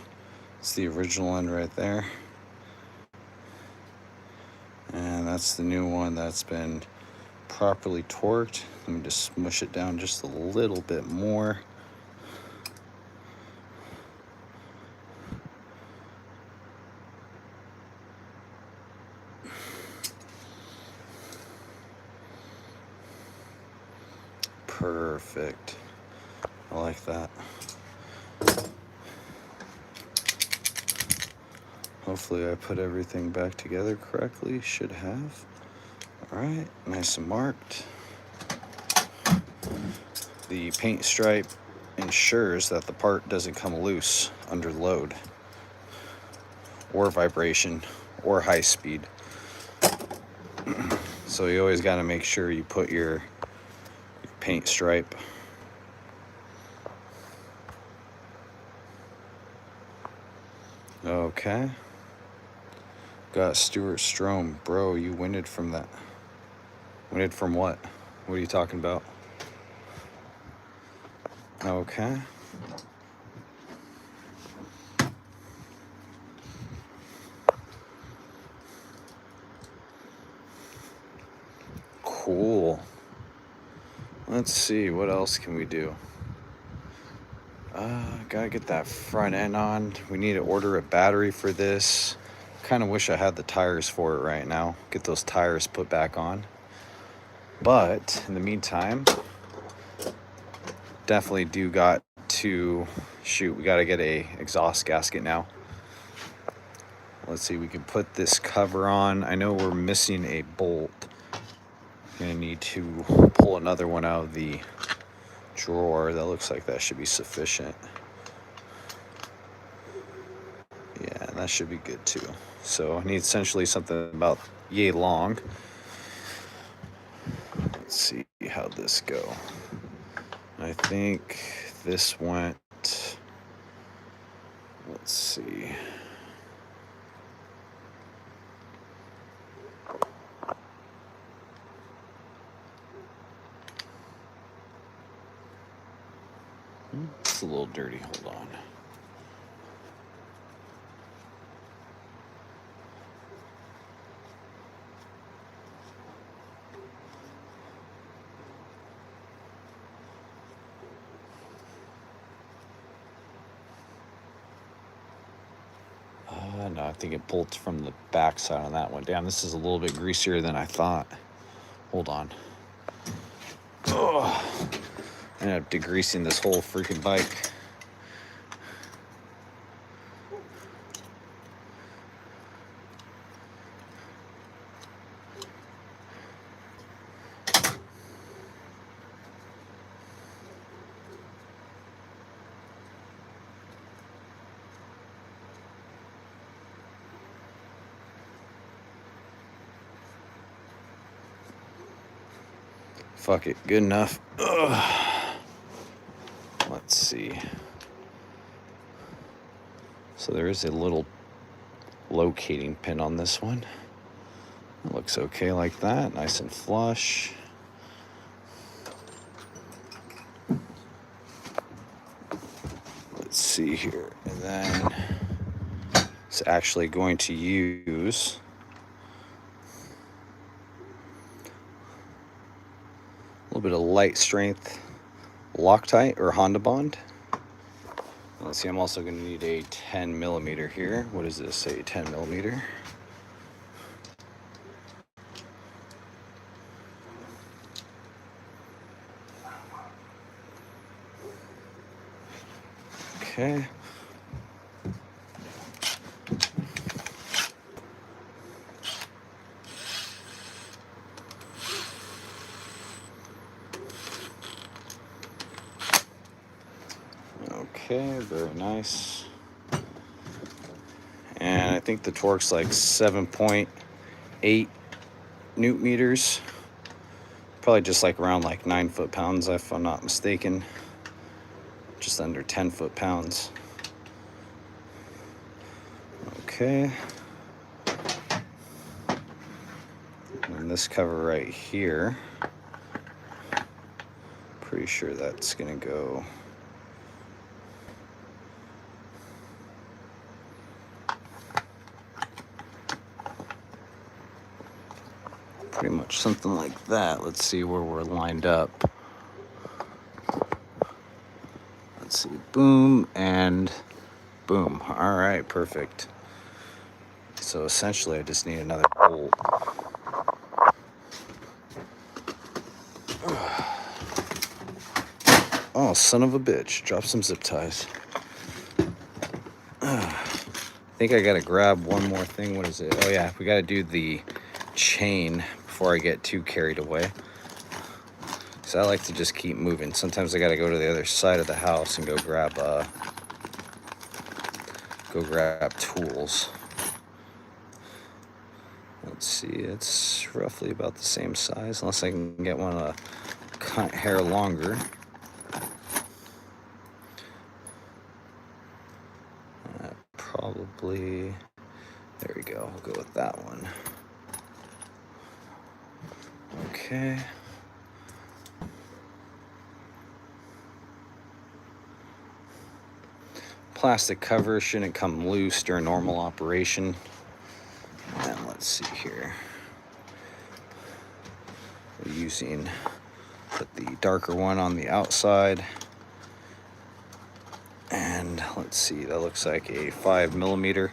S2: original end right there. And that's the new one that's been properly torqued. Let me just smush it down just a little bit more. Perfect. I like that. Hopefully I put everything back together correctly. Should have. All right, nice and marked. The paint stripe ensures that the part doesn't come loose under load or vibration or high speed. So you always got to make sure you put your paint stripe. Okay. Got Stuart Strom. Bro, you winded from that. Winded from what? What are you talking about? Okay. Cool. Let's see, what else can we do? Gotta get that front end on. We need to order a battery for this. Kind of wish I had the tires for it right now. Get those tires put back on. But in the meantime, definitely do got to shoot. We got to get a exhaust gasket now. Let's see, we can put this cover on. I know we're missing a bolt. Gonna need to pull another one out of the drawer. That looks like that should be sufficient. Yeah, that should be good too. So I need essentially something about yay long. Let's see how this go. I think this went, let's see. It's a little dirty, hold on. No, I think it bolts from the back side on that one. Damn, this is a little bit greasier than I thought. Hold on. Oh, I ended up degreasing this whole freaking bike. Fuck it, good enough. Ugh. Let's see. So there is a little locating pin on this one. It looks okay like that, nice and flush. Let's see here, and then it's actually going to use a little bit of light strength Loctite or Honda Bond. Let's see, I'm also going to need a 10 millimeter here. What does this say, 10 millimeter? Okay. Okay, very nice. And I think the torque's like 7.8 newton meters. Probably just like around like 9 foot-pounds if I'm not mistaken. Just under 10 foot-pounds. Okay. And this cover right here, pretty sure that's gonna go pretty much something like that. Let's see where we're lined up. Let's see, boom and boom. All right, perfect. So essentially I just need another bolt. Oh, son of a bitch. Drop some zip ties. I think I gotta grab one more thing. What is it? Oh yeah, we gotta do the chain before I get too carried away. So I like to just keep moving. Sometimes I gotta go to the other side of the house and go grab tools. Let's see, it's roughly about the same size, unless I can get one a hair longer. Probably, there we go, we'll go with that one. Okay. Plastic cover shouldn't come loose during normal operation. And let's see here. We're using the darker one on the outside. And let's see, that looks like a 5mm.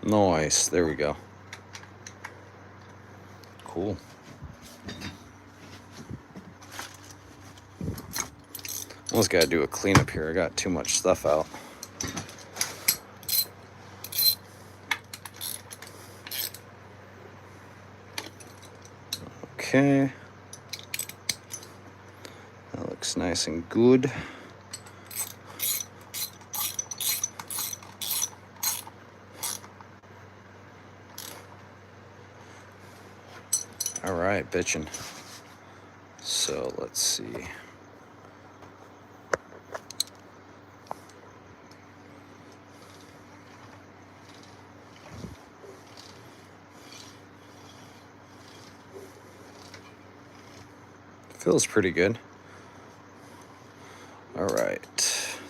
S2: Nice, there we go. Cool. Almost gotta do a cleanup here. I got too much stuff out. Okay. That looks nice and good. All right, bitchin'. So let's see. Feels pretty good. All right,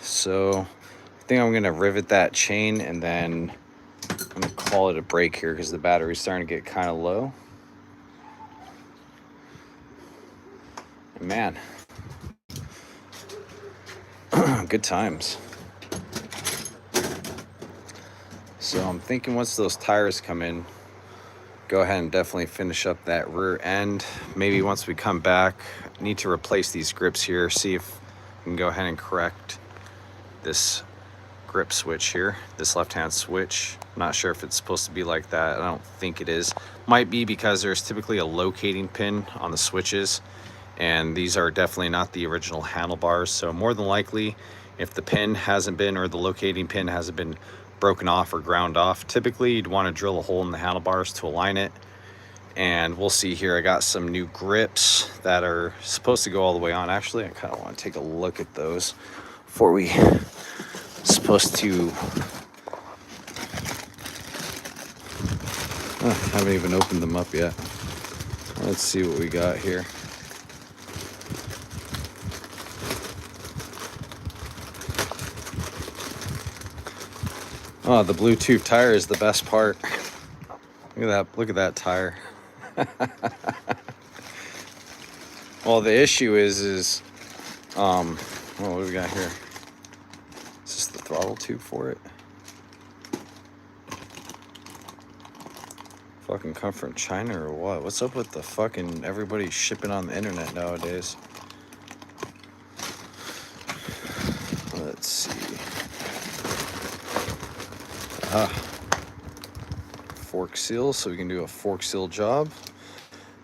S2: so I think I'm gonna rivet that chain and then I'm gonna call it a break here because the battery's starting to get kind of low. And man, good times. So I'm thinking once those tires come in, go ahead and definitely finish up that rear end. Maybe once we come back, I need to replace these grips here, see if we can go ahead and correct this grip switch here, this left-hand switch. I'm not sure if it's supposed to be like that. I don't think it is. Might be because there's typically a locating pin on the switches, and these are definitely not the original handlebars. So more than likely, if the pin hasn't been, or the locating pin hasn't been broken off or ground off, typically you'd want to drill a hole in the handlebars to align it. And we'll see here, I got some new grips that are supposed to go all the way on. Actually, I kind of want to take a look at those before we supposed to haven't even opened them up yet. Let's see what we got here. Oh, the Bluetooth tire is the best part. Look at that tire. Well, the issue is what do we got here? Is this the throttle tube for it? Fucking come from China or what? What's up with the fucking everybody shipping on the internet nowadays? Let's see. Fork seal, so we can do a fork seal job.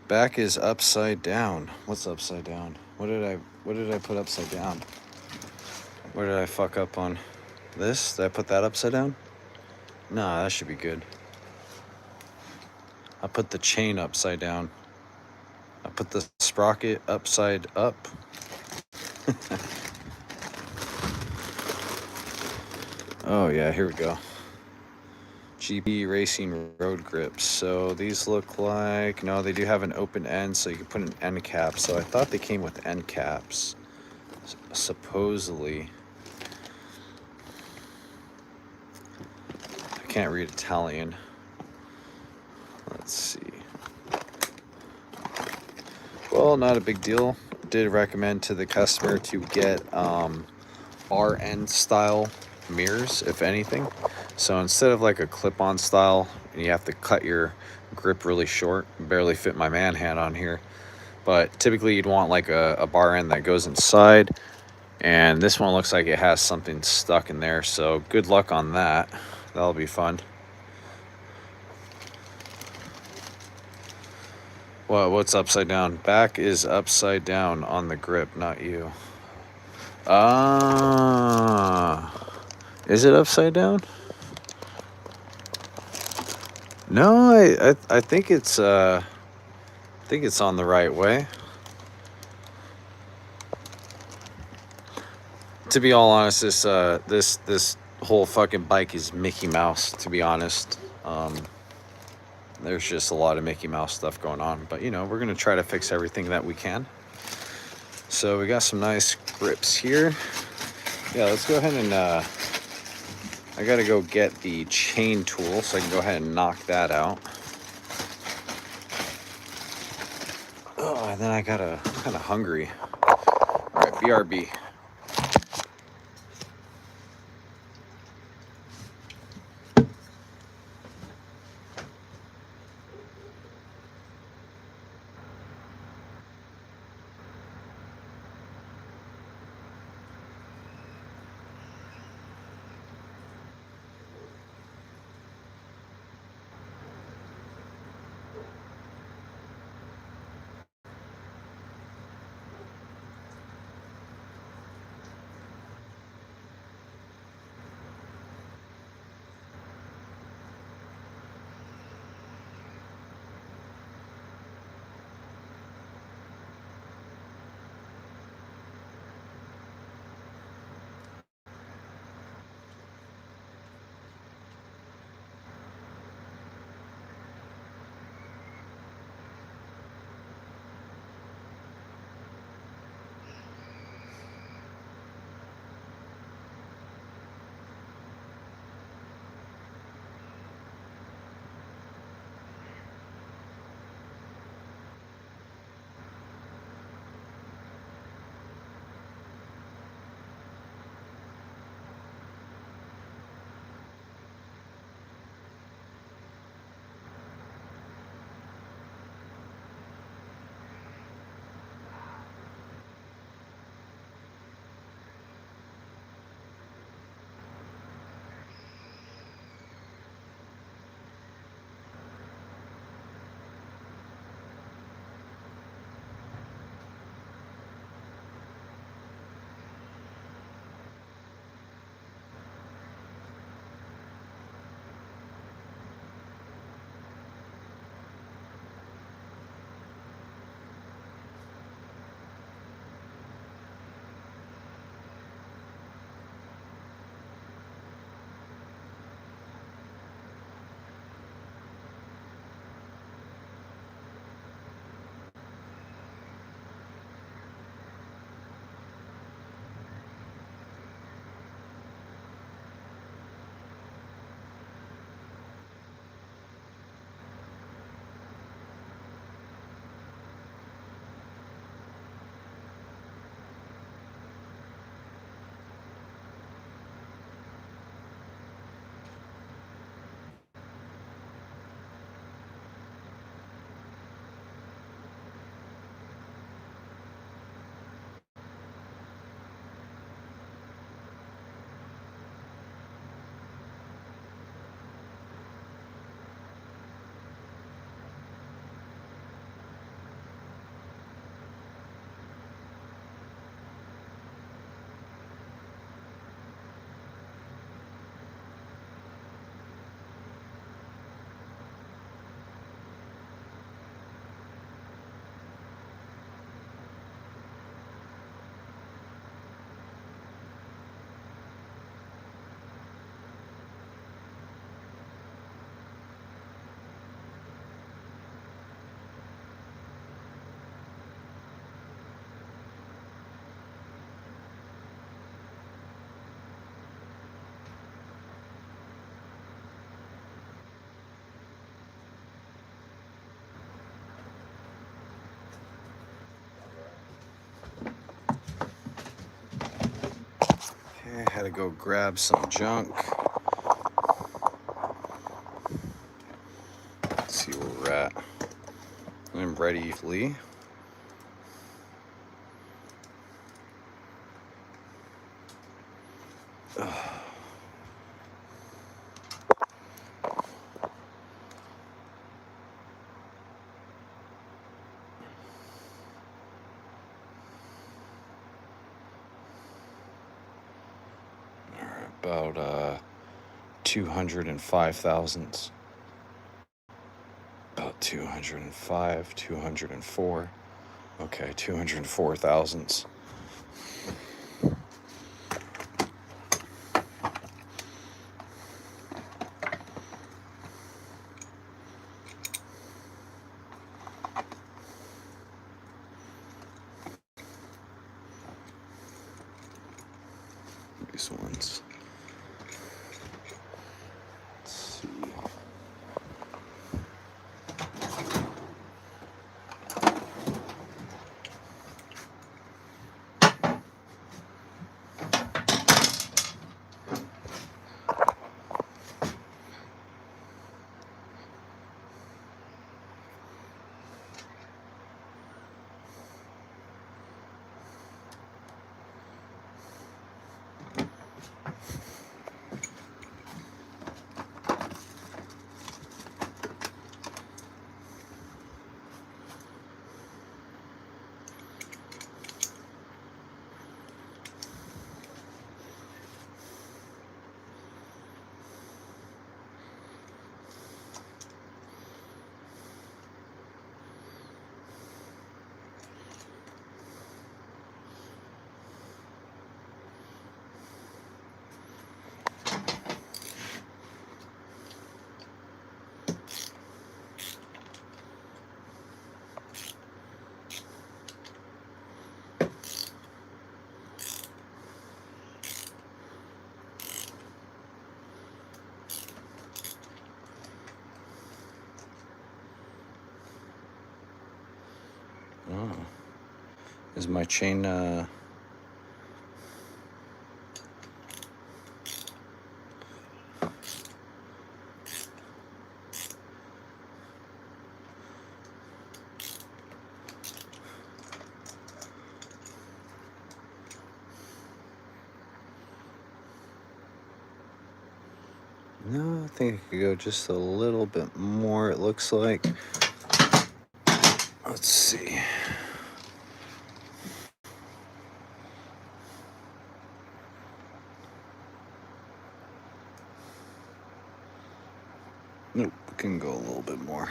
S2: Back is upside down. What's upside down? What did I put upside down? Where did I fuck up on? This? Did I put that upside down? Nah, that should be good. I put the chain upside down. I put the sprocket upside up. Oh yeah, here we go. GP Racing road grips. So these look like, no, they do have an open end, so you can put an end cap. So I thought they came with end caps, supposedly. I can't read Italian. Let's see. Well, not a big deal. Did recommend to the customer to get RN style mirrors, if anything. So instead of like a clip-on style, and you have to cut your grip really short, barely fit my man hand on here. But typically you'd want like a bar end that goes inside, and this one looks like it has something stuck in there. So good luck on that. That'll be fun. What's upside down? Back is upside down on the grip, not you. Ah, is it upside down? No, I think it's on the right way. To be all honest, this whole fucking bike is Mickey Mouse. To be honest, there's just a lot of Mickey Mouse stuff going on. But you know, we're gonna try to fix everything that we can. So we got some nice grips here. Yeah, let's go ahead and I gotta go get the chain tool so I can go ahead and knock that out. Oh, and then I'm kind of hungry. All right, BRB. I had to go grab some junk. Let's see where we're at. I'm ready, Lee. About 205 thousandths. About 205, 204. Okay, 204 thousandths. These ones. Let's see. Oh. Is my chain no, I think I could go just a little bit more, it looks like. Let's see. Nope, can go a little bit more.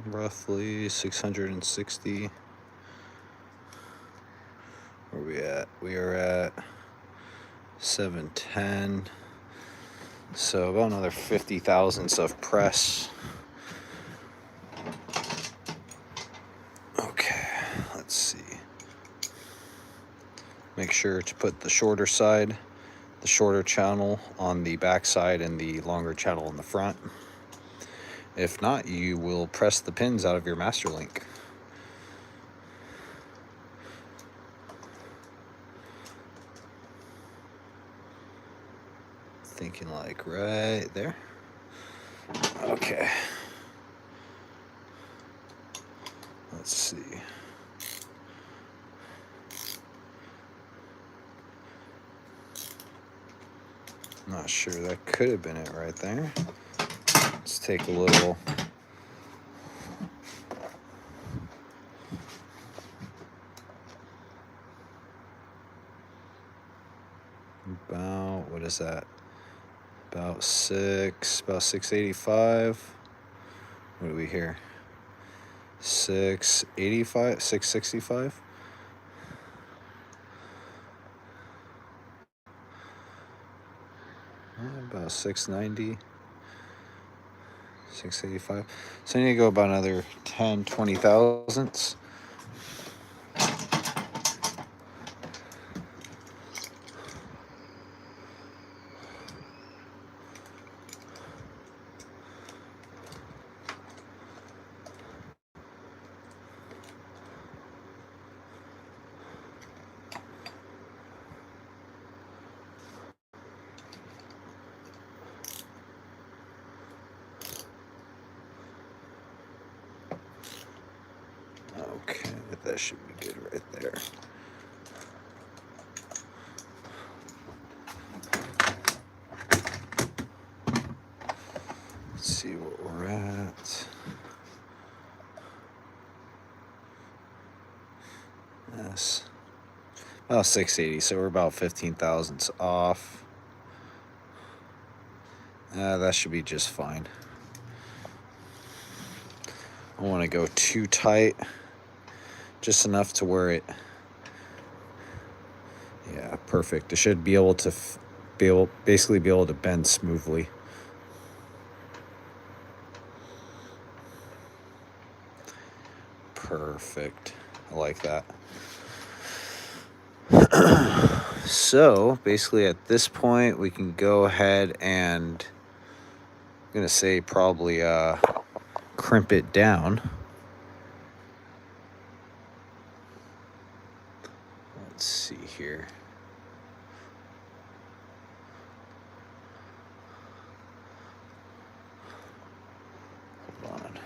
S2: Roughly 660. Where are we at? We are at 710. So about another 50 thousandths of press. Okay, let's see. Make sure to put the shorter side, the shorter channel on the back side and the longer channel in the front. If not, you will press the pins out of your master link. Thinking like right there. Okay. Let's see. Not sure, that could have been it right there. Let's take a little. About, what is that? About 685. What do we hear? 685, 665. About 690, 685. So I need to go about another 10, 20 thousandths. that should be good right there. Let's see what we're at. Yes. About 680, so we're about 15 thousandths off. That should be just fine. I don't want to go too tight, just enough to where it, yeah, perfect. It should be able to basically be able to bend smoothly. Perfect. I like that. So basically at this point we can go ahead and I'm gonna say probably crimp it down. Let's see here. Hold on.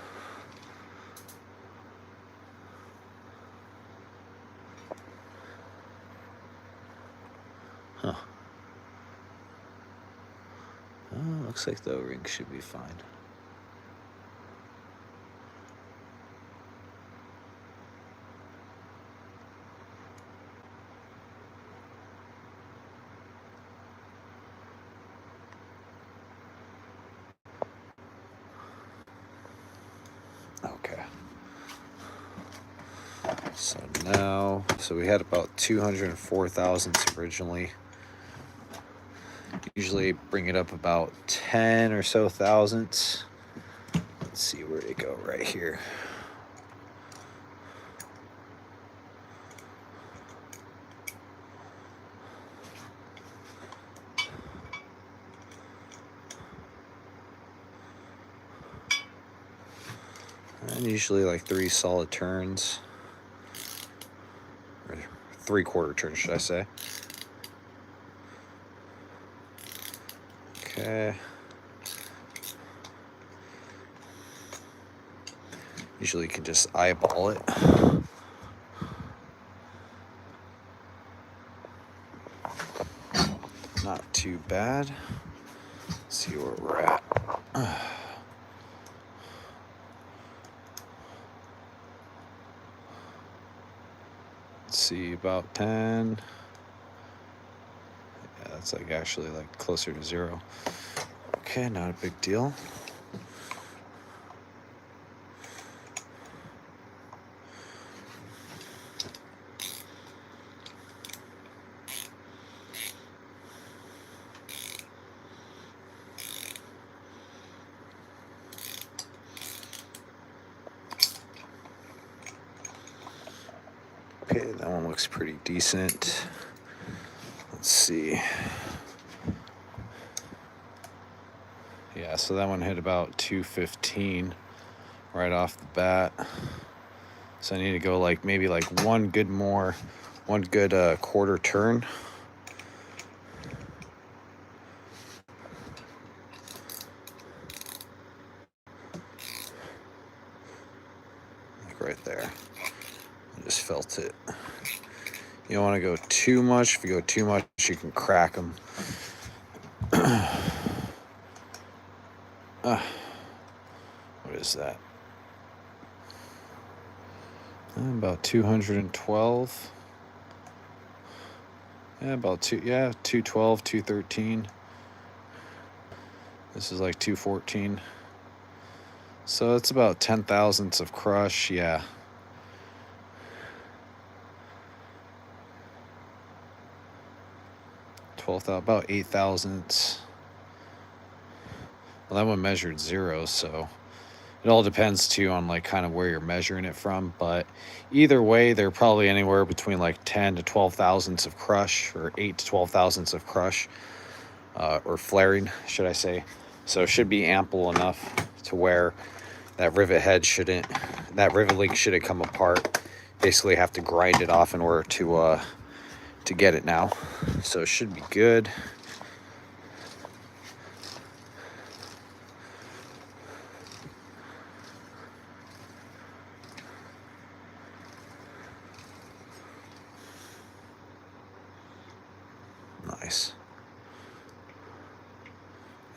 S2: Huh. Oh, looks like the O-ring should be fine. Okay. So now, we had about 204 thousandths originally. Usually bring it up about 10 or so thousandths. Let's see where to go right here. And usually like 3 solid turns, or 3/4 turns, should I say. Okay. Usually you can just eyeball it. Not too bad. Let's see where we're at. Let's see, about 10. Yeah, that's like actually like closer to 0. Okay, not a big deal. Okay, that one looks pretty decent. Let's see. Yeah, so that one hit about 215 right off the bat. So I need to go like maybe like one good quarter turn. Like right there. I just felt it. You don't want to go too much. If you go too much, you can crack them. What is that? About 212. Yeah, about 212, 213. This is like 214. So it's about 10 thousandths of crush, yeah. 12, about 8 thousandths. Well, that one measured 0, so it all depends too on like kind of where you're measuring it from. But either way, they're probably anywhere between like 10 to 12 thousandths of crush, or 8 to 12 thousandths of crush, or flaring, should I say. So it should be ample enough to where that rivet link shouldn't come apart. Basically have to grind it off in order to get it now. So it should be good. Nice.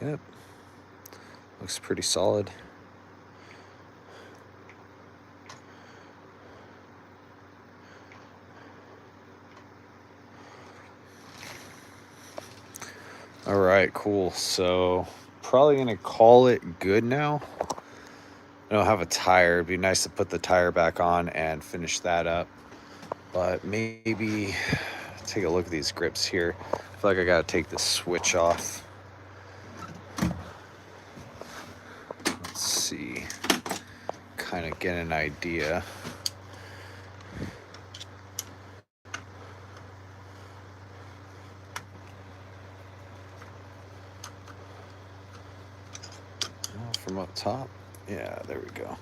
S2: Yep. Looks pretty solid. All right, cool. So probably gonna call it good now. I don't have a tire. It'd be nice to put the tire back on and finish that up. But maybe take a look at these grips here. I feel like I gotta take the switch off. Let's see. Kind of get an idea. From up top. Yeah, there we go.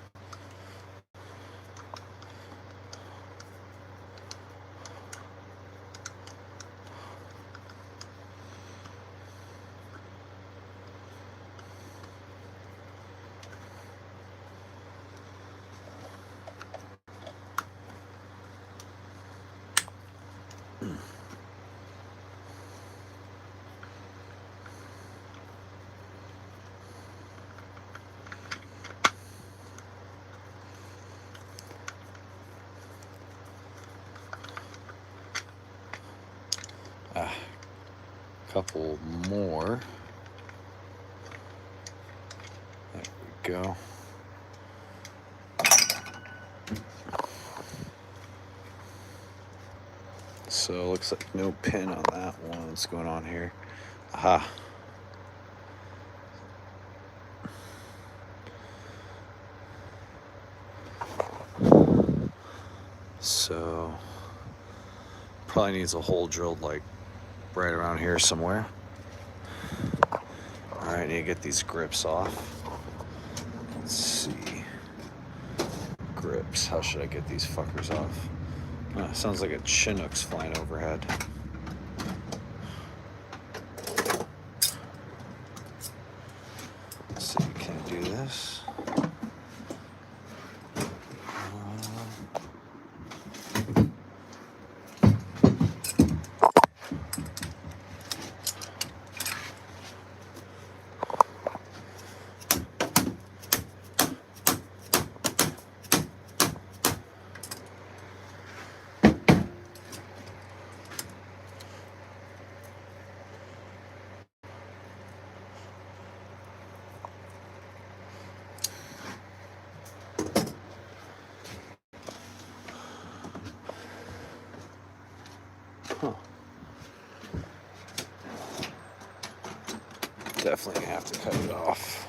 S2: Couple more. There we go. So looks like no pin on that one. What's going on here? Aha. So probably needs a hole drilled like right around here somewhere. All right, need to get these grips off. Let's see. Grips. How should I get these fuckers off? Sounds like a Chinook's flying overhead. Let's see, can I do this? Huh. Definitely gonna have to cut it off.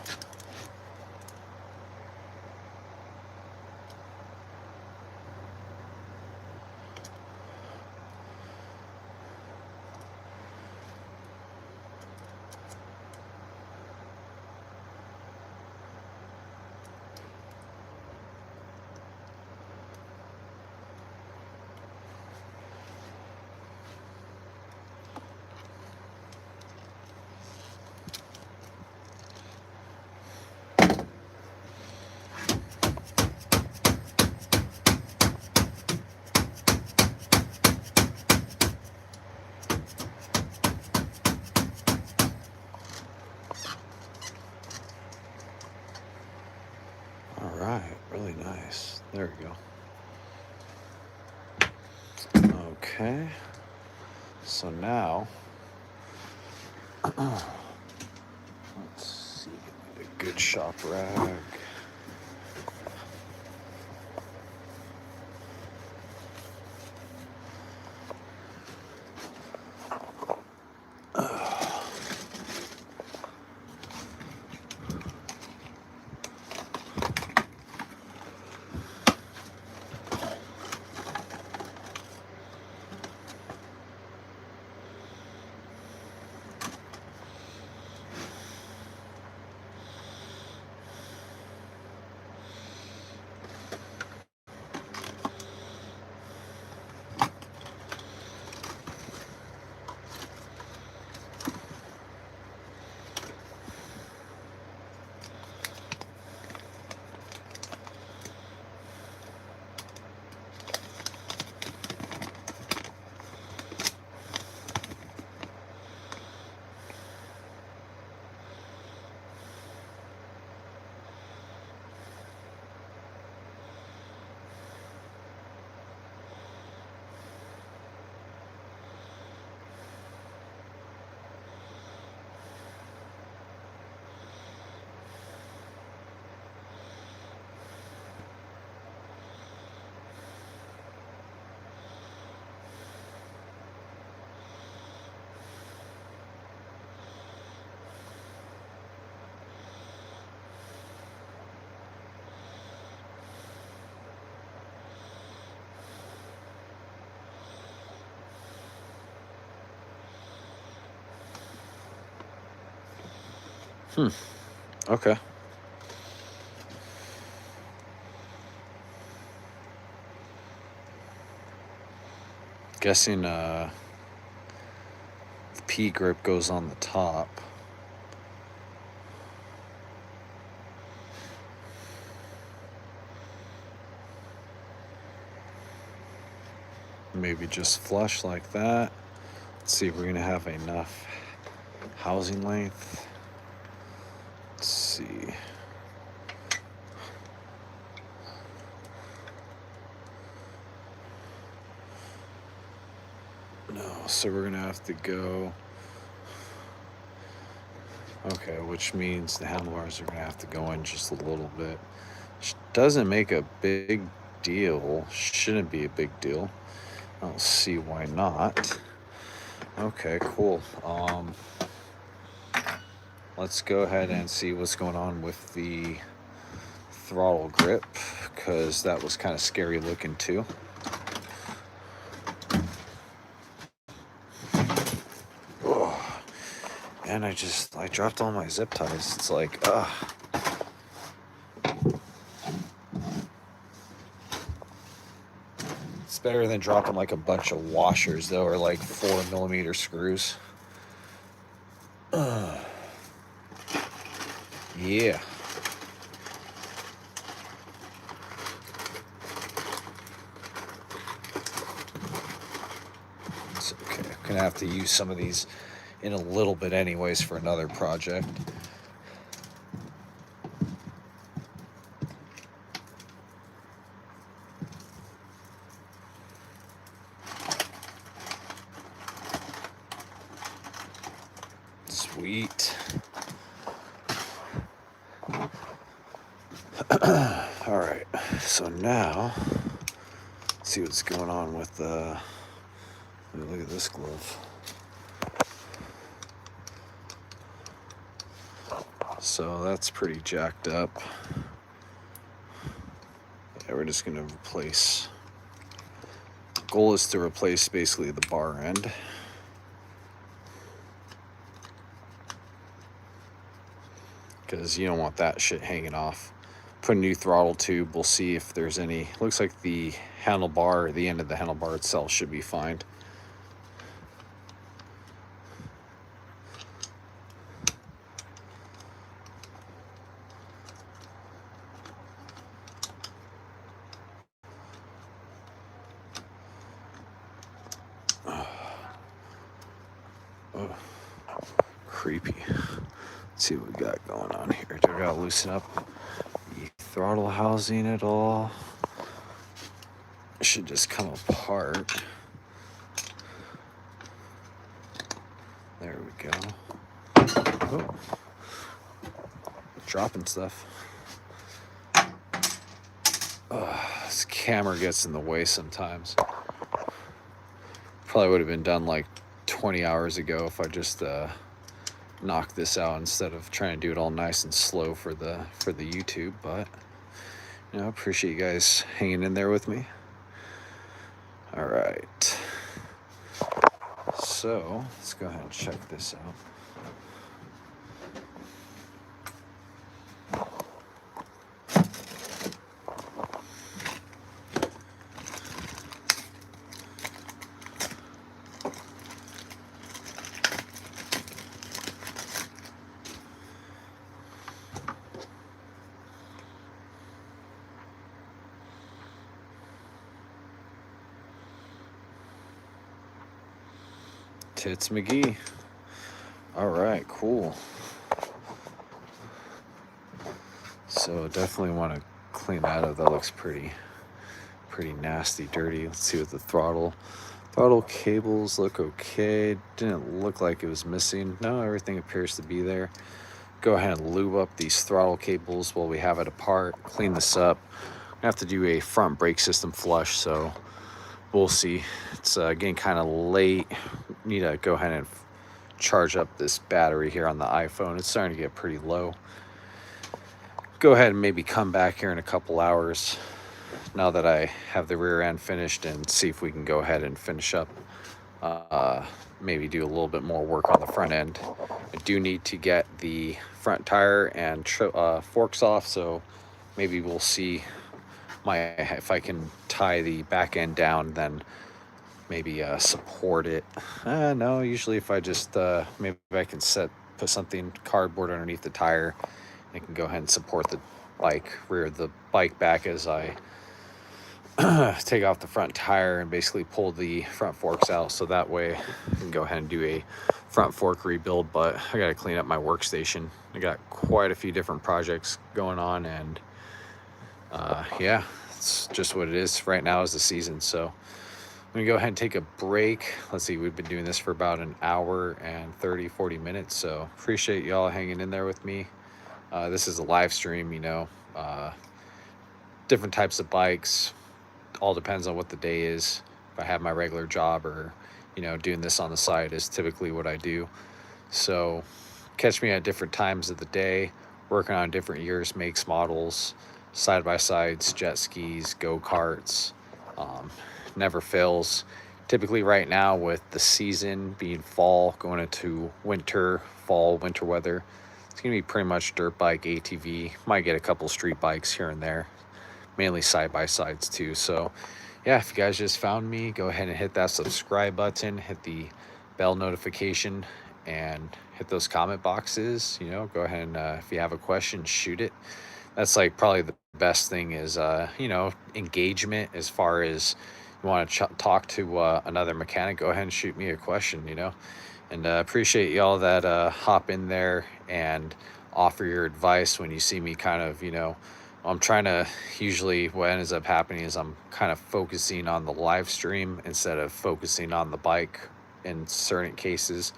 S2: All right, really nice. There we go. Okay, so now, let's see, get a good shop rag. Okay. Guessing the P grip goes on the top. Maybe just flush like that. Let's see if we're gonna have enough housing length. Let's see. No, so we're gonna have to go. Okay, which means the handlebars are gonna have to go in just a little bit. Which doesn't make a big deal. Shouldn't be a big deal. I don't see why not. Okay, cool. Let's go ahead and see what's going on with the throttle grip, because that was kind of scary looking too. Oh, and I dropped all my zip ties. It's like, it's better than dropping like a bunch of washers though, or like 4mm screws. Yeah. It's okay. I'm gonna have to use some of these in a little bit anyways for another project. Sweet. All right, so now let's see what's going on with the. Look at this glove. So that's pretty jacked up. Yeah, we're just gonna replace. Goal is to replace basically the bar end. Because you don't want that shit hanging off. Put a new throttle tube. We'll see if there's any. Looks like the handlebar, the end of the handlebar itself should be fine. Oh, creepy. Let's see what we got going on here. Do I gotta loosen up the throttle housing at all? It should just come apart. There we go. Oh. Dropping stuff. This camera gets in the way sometimes. Probably would have been done like 20 hours ago if I just knocked this out instead of trying to do it all nice and slow for the YouTube. But you know, appreciate you guys hanging in there with me. All right, so let's go ahead and check this out. Tits McGee. All right, cool. So definitely want to clean that up. That looks pretty nasty, dirty. Let's see what the throttle cables look okay. Didn't look like it was missing. No, everything appears to be there. Go ahead and lube up these throttle cables while we have it apart. Clean this up. I have to do a front brake system flush, so we'll see. It's getting kind of late. Need to go ahead and charge up this battery here on the iPhone. It's starting to get pretty low. Go ahead and maybe come back here in a couple hours now that I have the rear end finished and see if we can go ahead and finish up maybe do a little bit more work on the front end. I do need to get the front tire and forks off, so maybe we'll see if I can tie the back end down, then maybe support it. No, usually if I just maybe I can put something cardboard underneath the tire, I can go ahead and support the rear the bike back as I take off the front tire and basically pull the front forks out, so that way I can go ahead and do a front fork rebuild. But I gotta clean up my workstation. I got quite a few different projects going on, and yeah, it's just what it is right now is the season. So I'm gonna go ahead and take a break. Let's see, we've been doing this for about an hour and 30-40 minutes, so appreciate y'all hanging in there with me. This is a live stream, different types of bikes, all depends on what the day is. If I have my regular job, or doing this on the side is typically what I do. So catch me at different times of the day, working on different years, makes, models, side by sides, jet skis, go-karts. Never fails. Typically right now, with the season being fall going into winter weather, it's gonna be pretty much dirt bike, ATV. Might get a couple street bikes here and there, mainly side by sides too. So yeah, if you guys just found me, go ahead and hit that subscribe button, hit the bell notification, and hit those comment boxes. Go ahead and if you have a question, shoot it. That's like probably the best thing is engagement. As far as you want to talk to another mechanic, go ahead and shoot me a question. And appreciate y'all that hop in there and offer your advice when you see me kind of I'm trying to, usually what ends up happening is I'm kind of focusing on the live stream instead of focusing on the bike in certain cases.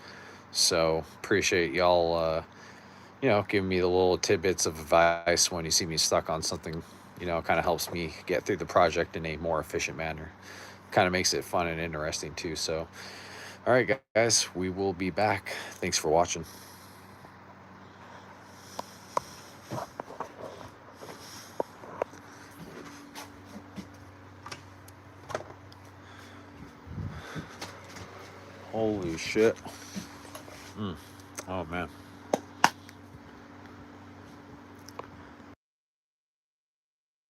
S2: So appreciate y'all giving me the little tidbits of advice when you see me stuck on something. It kind of helps me get through the project in a more efficient manner. Kind of makes it fun and interesting too. So all right, guys, we will be back. Thanks for watching. Holy shit. Oh man.